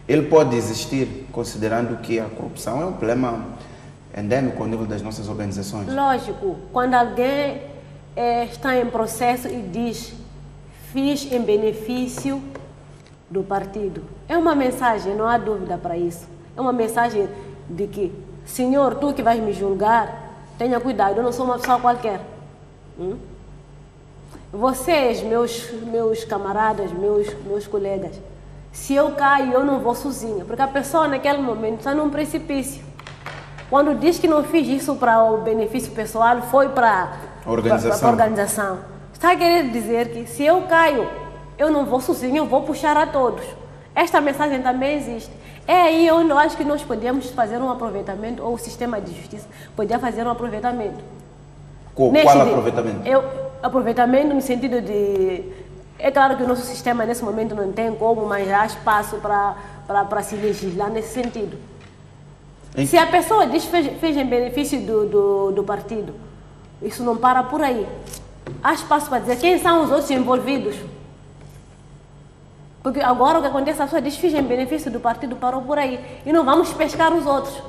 Speaker 1: Ele pode existir, considerando que a corrupção é um problema endêmico ao nível das nossas organizações.
Speaker 4: Lógico, quando alguém está em processo e diz fiz em benefício do partido, é uma mensagem, não há dúvida para isso. É uma mensagem de que, Senhor, tu que vais me julgar, tenha cuidado, eu não sou uma pessoa qualquer. Vocês, meus camaradas, meus colegas, se eu caio, eu não vou sozinha, porque a pessoa naquele momento está num precipício. Quando diz que não fiz isso para o benefício pessoal, foi para a organização. Está a querer dizer que se eu caio, eu não vou sozinho, eu vou puxar a todos. Esta mensagem também existe. É aí onde eu acho que nós podemos fazer um aproveitamento, ou o sistema de justiça poderia fazer um aproveitamento.
Speaker 1: Qual aproveitamento?
Speaker 4: Aproveitamento no sentido de... É claro que o nosso sistema nesse momento não tem como, mas há espaço para se legislar nesse sentido. Se a pessoa diz que fez em benefício do partido, isso não para por aí. Há espaço para dizer quem são os outros envolvidos. Porque agora o que acontece, a pessoa diz que fez em benefício do partido, parou por aí. E não vamos pescar os outros.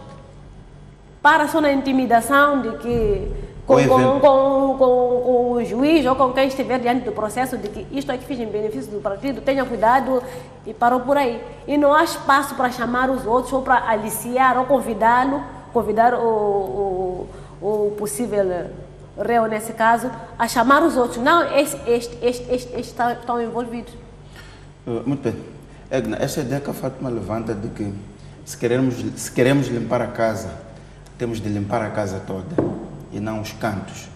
Speaker 4: Para só na intimidação de que com o juiz ou com quem estiver diante do processo de que isto é que fiz em benefício do partido, tenha cuidado e parou por aí. E não há espaço para chamar os outros ou para aliciar ou convidar o possível réu nesse caso a chamar os outros. Não, estes estão envolvidos.
Speaker 1: Muito bem. Edna, essa ideia que a Fátima levanta de que se queremos limpar a casa, temos de limpar a casa toda e não os cantos.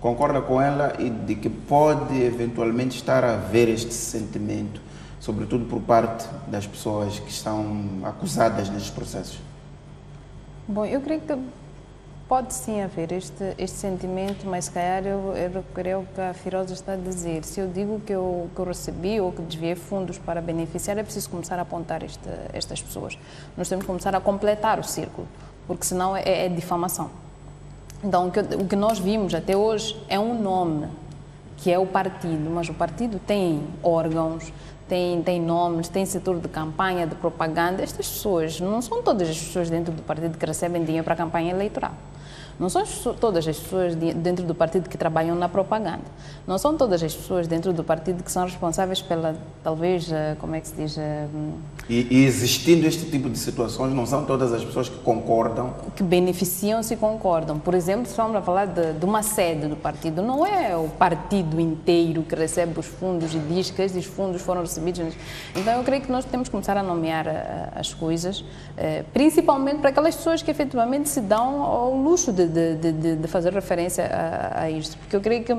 Speaker 1: Concorda com ela e de que pode eventualmente estar a haver este sentimento, sobretudo por parte das pessoas que estão acusadas nestes processos?
Speaker 3: Bom, eu creio que Pode sim haver este sentimento, mas se calhar eu creio que a Firosa está a dizer. Se eu digo que eu recebi ou que desviei fundos para beneficiar, é preciso começar a apontar estas pessoas. Nós temos que começar a completar o círculo, porque senão é difamação. Então, o que nós vimos até hoje é um nome, que é o partido, mas o partido tem órgãos, tem nomes, tem setor de campanha, de propaganda. Estas pessoas, não são todas as pessoas dentro do partido que recebem dinheiro para a campanha eleitoral. Não são todas as pessoas dentro do partido que trabalham na propaganda. Não são todas as pessoas dentro do partido que são responsáveis pela, talvez, como é que se diz...
Speaker 1: E existindo este tipo de situações, não são todas as pessoas que concordam? Que
Speaker 3: beneficiam-se e concordam. Por exemplo, se vamos falar de uma sede do partido, não é o partido inteiro que recebe os fundos e diz que esses fundos foram recebidos. Então, eu creio que nós temos que começar a nomear as coisas, principalmente para aquelas pessoas que efetivamente se dão ao luxo de fazer referência a isto, porque eu creio que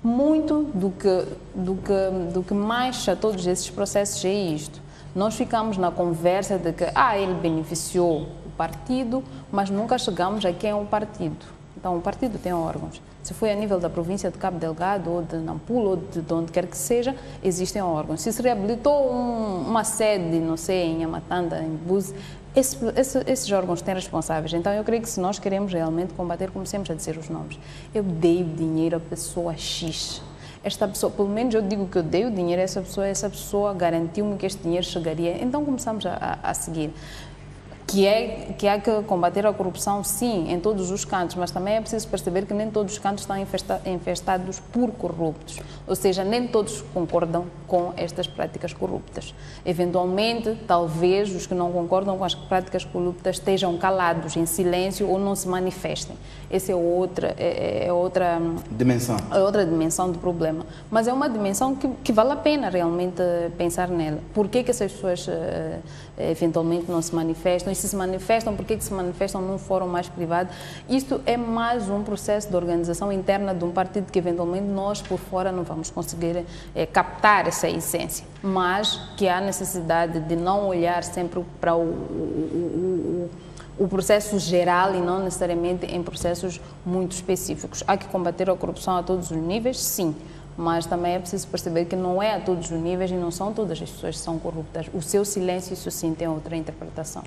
Speaker 3: muito do que mancha todos esses processos é isto. Nós ficamos na conversa de que ele beneficiou o partido, mas nunca chegamos a quem é o partido. Então, o partido tem órgãos. Se foi a nível da província de Cabo Delgado, ou de Nampula, ou de onde quer que seja, existem órgãos. Se reabilitou uma sede, não sei, em Amatanda, em Buzi, esses órgãos têm responsáveis. Então, eu creio que se nós queremos realmente combater, comecemos a dizer os nomes. Eu dei o dinheiro à pessoa X. Esta pessoa, pelo menos eu digo que eu dei o dinheiro a essa pessoa garantiu-me que este dinheiro chegaria. Então, começamos a seguir. Que há que combater a corrupção, sim, em todos os cantos, mas também é preciso perceber que nem todos os cantos estão infestados por corruptos, ou seja, nem todos concordam com estas práticas corruptas. Eventualmente, talvez os que não concordam com as práticas corruptas estejam calados, em silêncio ou não se manifestem. Essa é outra dimensão do problema. Mas é uma dimensão que vale a pena realmente pensar nela. Por que essas pessoas eventualmente não se manifestam? Se manifestam, por que se manifestam num fórum mais privado? Isto é mais um processo de organização interna de um partido que eventualmente nós por fora não vamos conseguir captar essa essência, mas que há necessidade de não olhar sempre para o processo geral e não necessariamente em processos muito específicos. Há que combater a corrupção a todos os níveis, sim, mas também é preciso perceber que não é a todos os níveis e não são todas as pessoas que são corruptas. O seu silêncio, isso sim, tem outra interpretação.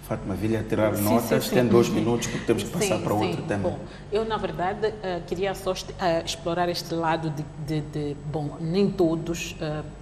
Speaker 1: Fátima, Vilha, tirar notas, sim. Tem 2 minutos porque temos que passar para outro tema.
Speaker 2: Bom, eu, na verdade, queria só explorar este lado bom, nem todos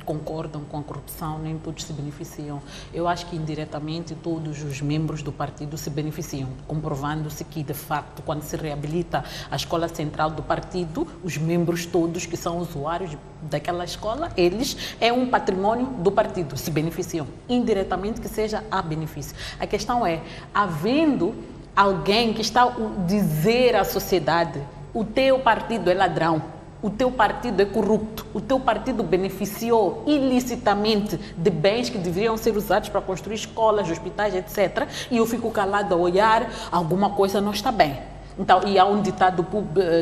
Speaker 2: concordam com a corrupção, nem todos se beneficiam. Eu acho que indiretamente todos os membros do partido se beneficiam, comprovando-se que, de facto, quando se reabilita a escola central do partido, os membros todos que são usuários daquela escola, eles é um património do partido, se beneficiam, indiretamente que seja a benefício. A questão é, havendo alguém que está a dizer à sociedade, o teu partido é ladrão, o teu partido é corrupto, o teu partido beneficiou ilicitamente de bens que deveriam ser usados para construir escolas, hospitais, etc. E eu fico calado a olhar, alguma coisa não está bem. Então, e há um ditado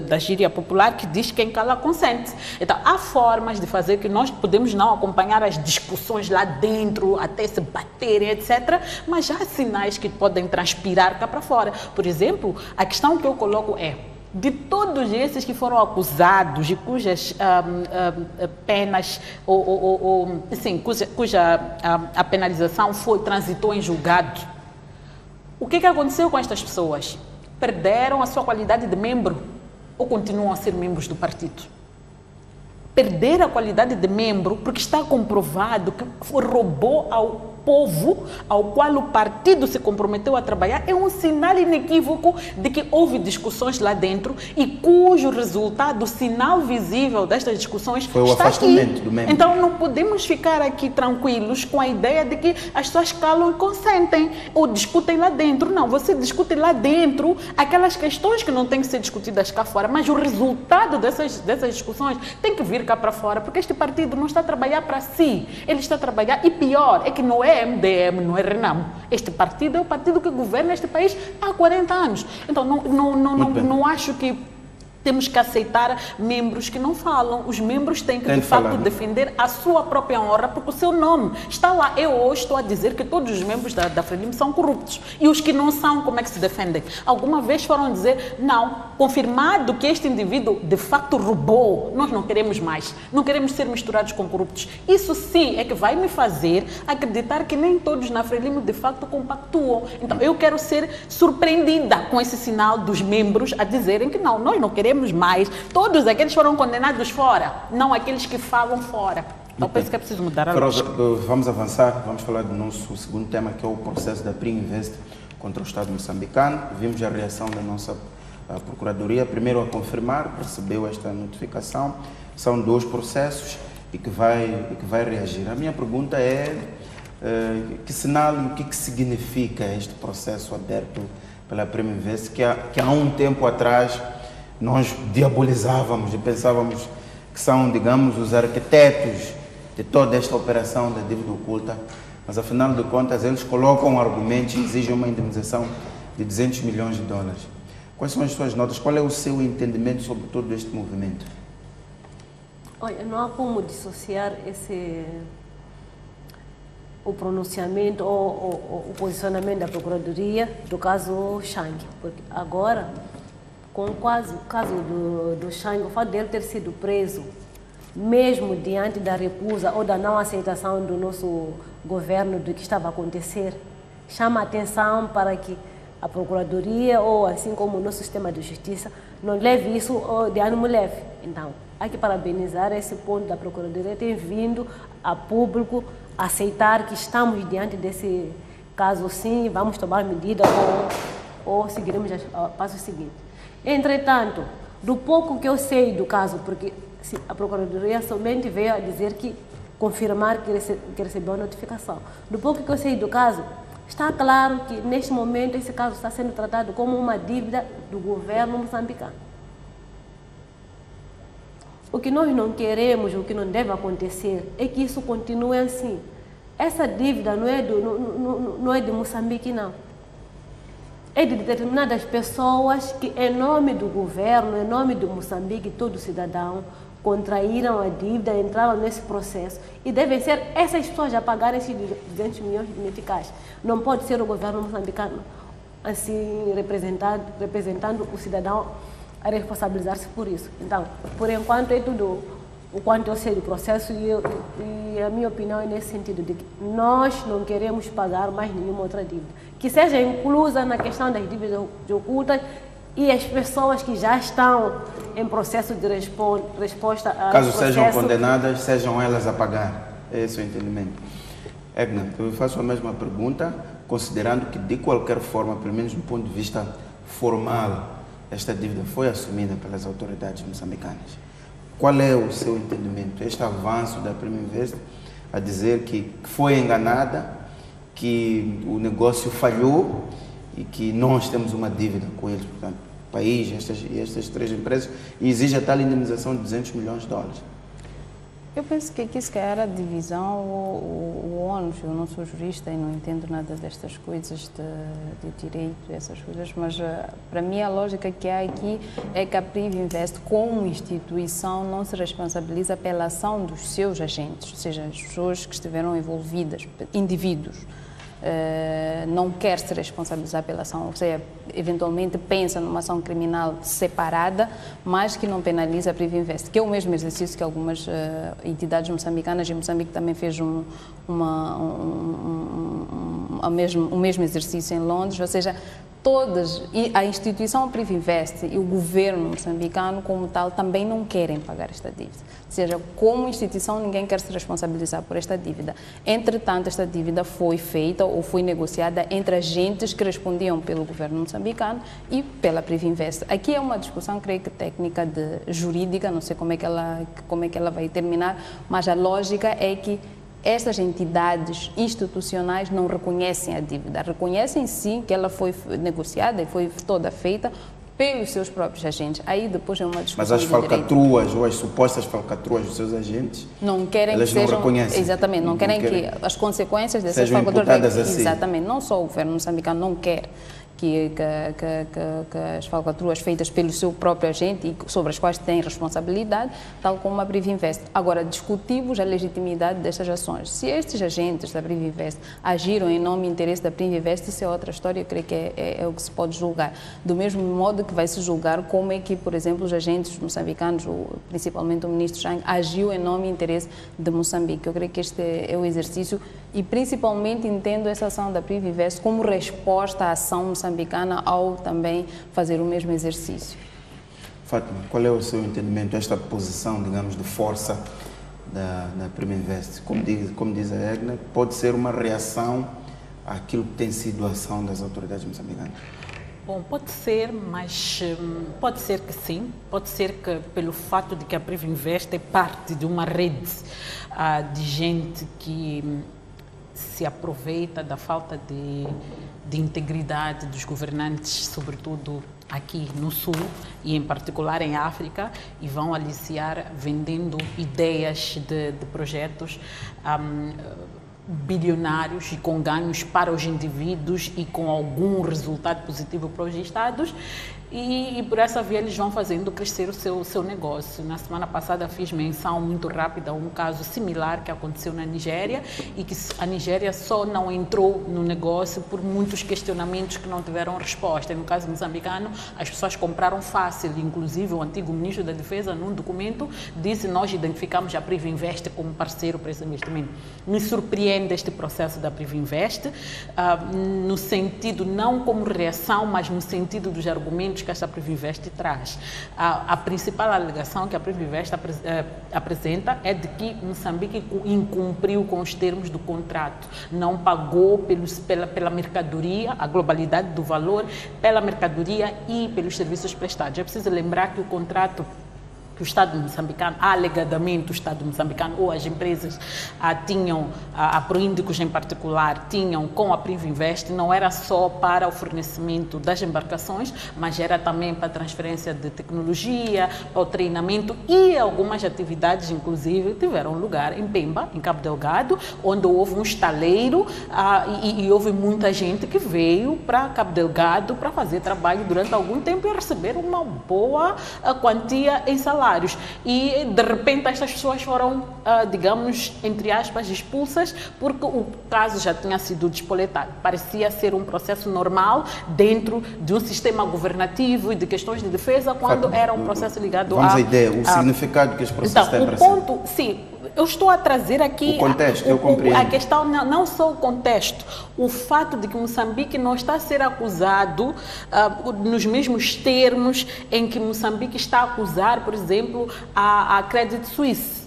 Speaker 2: da gíria popular que diz que quem cala consente. Então, há formas de fazer que nós podemos não acompanhar as discussões lá dentro, até se baterem, etc. Mas já há sinais que podem transpirar cá para fora. Por exemplo, a questão que eu coloco é, de todos esses que foram acusados e cujas penas, cuja a penalização transitou em julgado, o que aconteceu com estas pessoas? Perderam a sua qualidade de membro ou continuam a ser membros do partido? Perder a qualidade de membro porque está comprovado que roubou ao povo ao qual o partido se comprometeu a trabalhar é um sinal inequívoco de que houve discussões lá dentro e cujo resultado, sinal visível destas discussões
Speaker 1: foi o
Speaker 2: está
Speaker 1: afastamento
Speaker 2: aqui.
Speaker 1: Do membro.
Speaker 2: Então não podemos ficar aqui tranquilos com a ideia de que as pessoas calam e consentem ou discutem lá dentro. Não, você discute lá dentro aquelas questões que não têm que ser discutidas cá fora, mas o resultado dessas discussões tem que vir cá para fora, porque este partido não está a trabalhar para si, ele está a trabalhar, e pior, é que não é MDM, não é Renamo. Este partido é o partido que governa este país há 40 anos. Então, não acho que Temos que aceitar membros que não falam. Os membros têm que, de fato, defender a sua própria honra, porque o seu nome está lá. Eu hoje estou a dizer que todos os membros da Frelimo são corruptos. E os que não são, como é que se defendem? Alguma vez foram dizer, não, confirmado que este indivíduo, de facto, roubou, nós não queremos mais. Não queremos ser misturados com corruptos. Isso sim é que vai me fazer acreditar que nem todos na Frelimo, de facto, compactuam. Então, eu quero ser surpreendida com esse sinal dos membros a dizerem que não, nós não queremos mais. Todos aqueles foram condenados fora, não aqueles que falam fora. Então, penso que é preciso mudar a lei.
Speaker 1: Vamos avançar, vamos falar do nosso segundo tema, que é o processo da Priminvest contra o Estado moçambicano. Vimos a reação da nossa Procuradoria, primeiro a confirmar, recebeu esta notificação. São 2 processos e que vai reagir. A minha pergunta é que sinal e o que significa este processo aberto pela Priminvest, que há um tempo atrás nós diabolizávamos e pensávamos que são, digamos, os arquitetos de toda esta operação da dívida oculta, mas afinal de contas eles colocam argumentos e exigem uma indemnização de 200 milhões de dólares. Quais são as suas notas? Qual é o seu entendimento sobre todo este movimento?
Speaker 4: Olha, não há como dissociar o pronunciamento ou o posicionamento da Procuradoria do caso Chang, porque agora, com o caso do Chang, o fato dele ter sido preso, mesmo diante da recusa ou da não aceitação do nosso governo do que estava a acontecer, chama a atenção para que a Procuradoria, ou assim como o nosso sistema de justiça, não leve isso de ânimo leve. Então, há que parabenizar esse ponto da Procuradoria ter vindo a público aceitar que estamos diante desse caso, sim, vamos tomar medida ou seguiremos o passo seguinte. Entretanto, do pouco que eu sei do caso, porque a Procuradoria somente veio a dizer que, confirmar que recebeu a notificação. Do pouco que eu sei do caso, está claro que neste momento esse caso está sendo tratado como uma dívida do governo moçambicano. O que nós não queremos, o que não deve acontecer, é que isso continue assim. Essa dívida não é de Moçambique, não. É de determinadas pessoas que, em nome do governo, em nome do Moçambique, todo cidadão, contraíram a dívida, entraram nesse processo. E devem ser essas pessoas a pagar esses 200 milhões de meticais. Não pode ser o governo moçambicano, assim, representando o cidadão a responsabilizar-se por isso. Então, por enquanto, é tudo o quanto eu sei do processo e a minha opinião é nesse sentido, de que nós não queremos pagar mais nenhuma outra dívida. Que seja inclusa na questão das dívidas ocultas e as pessoas que já estão em processo de resposta a
Speaker 1: caso sejam condenadas, sejam elas a pagar. É esse o entendimento. Edna, eu faço a mesma pergunta, considerando que, de qualquer forma, pelo menos do ponto de vista formal, esta dívida foi assumida pelas autoridades moçambicanas. Qual é o seu entendimento? Este avanço da Priminvest a dizer que foi enganada, que o negócio falhou e que nós temos uma dívida com eles, portanto, o país, estas 3 empresas, e exige a tal indemnização de 200 milhões de dólares.
Speaker 3: Eu penso que aqui se calhar a divisão, o ônus, eu não sou jurista e não entendo nada destas coisas de direito, essas coisas, mas para mim a lógica que há aqui é que a Priminvest, como instituição, não se responsabiliza pela ação dos seus agentes, ou seja, as pessoas que estiveram envolvidas, indivíduos. Não quer se responsabilizar pela ação, ou seja, eventualmente pensa numa ação criminal separada, mas que não penaliza a Priminvest, que é o mesmo exercício que algumas entidades moçambicanas, e Moçambique também fez o mesmo exercício em Londres, ou seja, a instituição Priminvest e o governo moçambicano como tal também não querem pagar esta dívida. Ou seja, como instituição ninguém quer se responsabilizar por esta dívida. Entretanto, esta dívida foi feita ou foi negociada entre agentes que respondiam pelo governo moçambicano e pela Priminvest. Aqui é uma discussão, creio que técnica, jurídica, não sei como é que ela vai terminar, mas a lógica é que estas entidades institucionais não reconhecem a dívida, reconhecem sim que ela foi negociada e foi toda feita pelos seus próprios agentes. Aí depois é uma discussão. Mas
Speaker 1: as falcatruas ou as supostas falcatruas dos seus agentes,
Speaker 3: não querem
Speaker 1: elas
Speaker 3: que sejam,
Speaker 1: não reconhecem.
Speaker 3: Exatamente, não querem que as consequências dessas
Speaker 1: sejam
Speaker 3: falcatruas
Speaker 1: imputadas assim.
Speaker 3: Exatamente, não só o governo moçambicano não quer que as falcatruas feitas pelo seu próprio agente e sobre as quais tem responsabilidade, tal como a Privinvest. Agora, discutimos a legitimidade destas ações. Se estes agentes da Privinvest agiram em nome e interesse da Privinvest, isso é outra história, eu creio que é o que se pode julgar. Do mesmo modo que vai se julgar como é que, por exemplo, os agentes moçambicanos, principalmente o ministro Chang, agiu em nome e interesse de Moçambique. Eu creio que este é o exercício e principalmente entendo essa ação da Privinvest como resposta à ação moçambicana ao também fazer o mesmo exercício.
Speaker 1: Fátima, qual é o seu entendimento, esta posição, digamos, de força da Privinvest? Como diz a Edna, pode ser uma reação àquilo que tem sido a ação das autoridades moçambicanas?
Speaker 2: Bom, pode ser, mas pode ser que sim. Pode ser que pelo fato de que a Privinvest é parte de uma rede de gente que se aproveita da falta de integridade dos governantes, sobretudo aqui no Sul e em particular em África, e vão aliciar vendendo ideias de projetos bilionários e com ganhos para os indivíduos e com algum resultado positivo para os Estados. E por essa via eles vão fazendo crescer o seu negócio. Na semana passada fiz menção muito rápida a um caso similar que aconteceu na Nigéria e que a Nigéria só não entrou no negócio por muitos questionamentos que não tiveram resposta. E no caso moçambicano, as pessoas compraram fácil, inclusive o antigo ministro da Defesa, num documento, disse: nós identificamos a Privinvest como parceiro para esse investimento. Me surpreende este processo da Privinvest, no sentido não como reação, mas no sentido dos argumentos que esta Privinvest traz. A principal alegação que a Privinvest apresenta é de que Moçambique incumpriu com os termos do contrato, não pagou pela mercadoria, a globalidade do valor, pela mercadoria e pelos serviços prestados. É preciso lembrar que o contrato que o Estado moçambicano, alegadamente o Estado moçambicano ou as empresas tinham, a Proíndicos em particular, tinham com a Privinvest, não era só para o fornecimento das embarcações, mas era também para a transferência de tecnologia, para o treinamento e algumas atividades, inclusive, tiveram lugar em Pemba, em Cabo Delgado, onde houve um estaleiro e houve muita gente que veio para Cabo Delgado para fazer trabalho durante algum tempo e receber uma boa quantia em salário. E, de repente, estas pessoas foram, digamos, entre aspas, expulsas porque o caso já tinha sido despoletado. Parecia ser um processo normal dentro de um sistema governativo e de questões de defesa, quando era um processo ligado
Speaker 1: Vamos à ideia, o significado que este processo tem para si.
Speaker 2: O ponto, sim, eu estou a trazer aqui
Speaker 1: o contexto, eu compreendo.
Speaker 2: A questão, não só o contexto, o fato de que Moçambique não está a ser acusado nos mesmos termos em que Moçambique está a acusar, por exemplo, a Credit Suisse.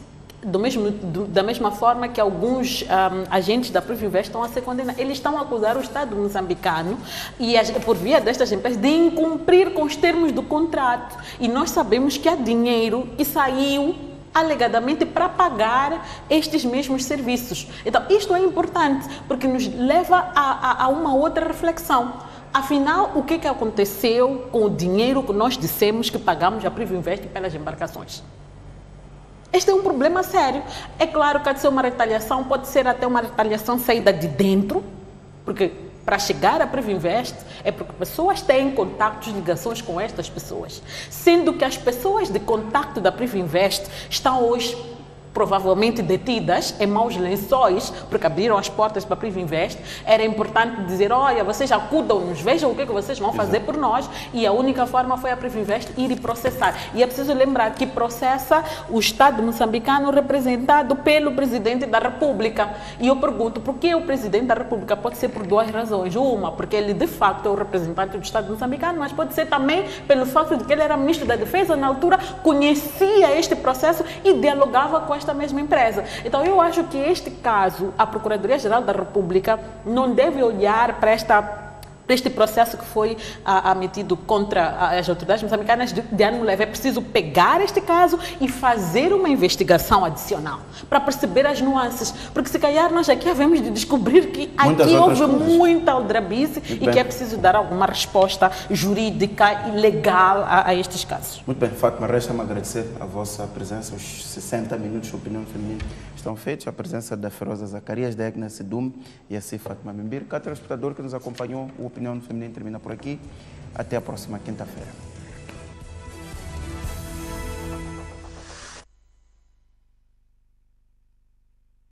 Speaker 2: Da mesma forma que alguns agentes da Privinvest estão a ser condenados. Eles estão a acusar o Estado moçambicano e por via destas empresas de incumprir com os termos do contrato. E nós sabemos que há dinheiro que saiu alegadamente para pagar estes mesmos serviços. Então, isto é importante, porque nos leva a uma outra reflexão. Afinal, o que aconteceu com o dinheiro que nós dissemos que pagamos a Privinvest pelas embarcações? Este é um problema sério. É claro que há de ser uma retaliação, pode ser até uma retaliação saída de dentro, porque para chegar à Privinvest é porque pessoas têm contactos, ligações com estas pessoas. Sendo que as pessoas de contacto da Privinvest estão hoje provavelmente detidas em maus lençóis, porque abriram as portas para a Privinvest. Era importante dizer: olha, vocês acudam-nos, vejam o que vocês vão fazer por nós, e a única forma foi a Privinvest ir e processar. E é preciso lembrar que processa o Estado moçambicano representado pelo Presidente da República. E eu pergunto, por que o Presidente da República? Pode ser por duas razões. Uma, porque ele de facto é o representante do Estado moçambicano, mas pode ser também pelo fato de que ele era Ministro da Defesa na altura, conhecia este processo e dialogava com esta mesma empresa. Então, eu acho que este caso, a Procuradoria-Geral da República não deve olhar para este processo que foi metido contra as autoridades moçambicanas de ano leve. É preciso pegar este caso e fazer uma investigação adicional para perceber as nuances, porque se calhar nós aqui havemos de descobrir que aqui houve muita aldrabice e que é preciso dar alguma resposta jurídica e legal a estes casos.
Speaker 1: Muito bem, Fátima, resta-me agradecer a vossa presença. Os 60 minutos de opinião feminina estão feitos. A presença da Feroza Zacarias, da Egna Sedum e a Fátima Mimbir. Cada telespectador que nos acompanhou, o Opinião no Feminino termina por aqui. Até a próxima quinta-feira.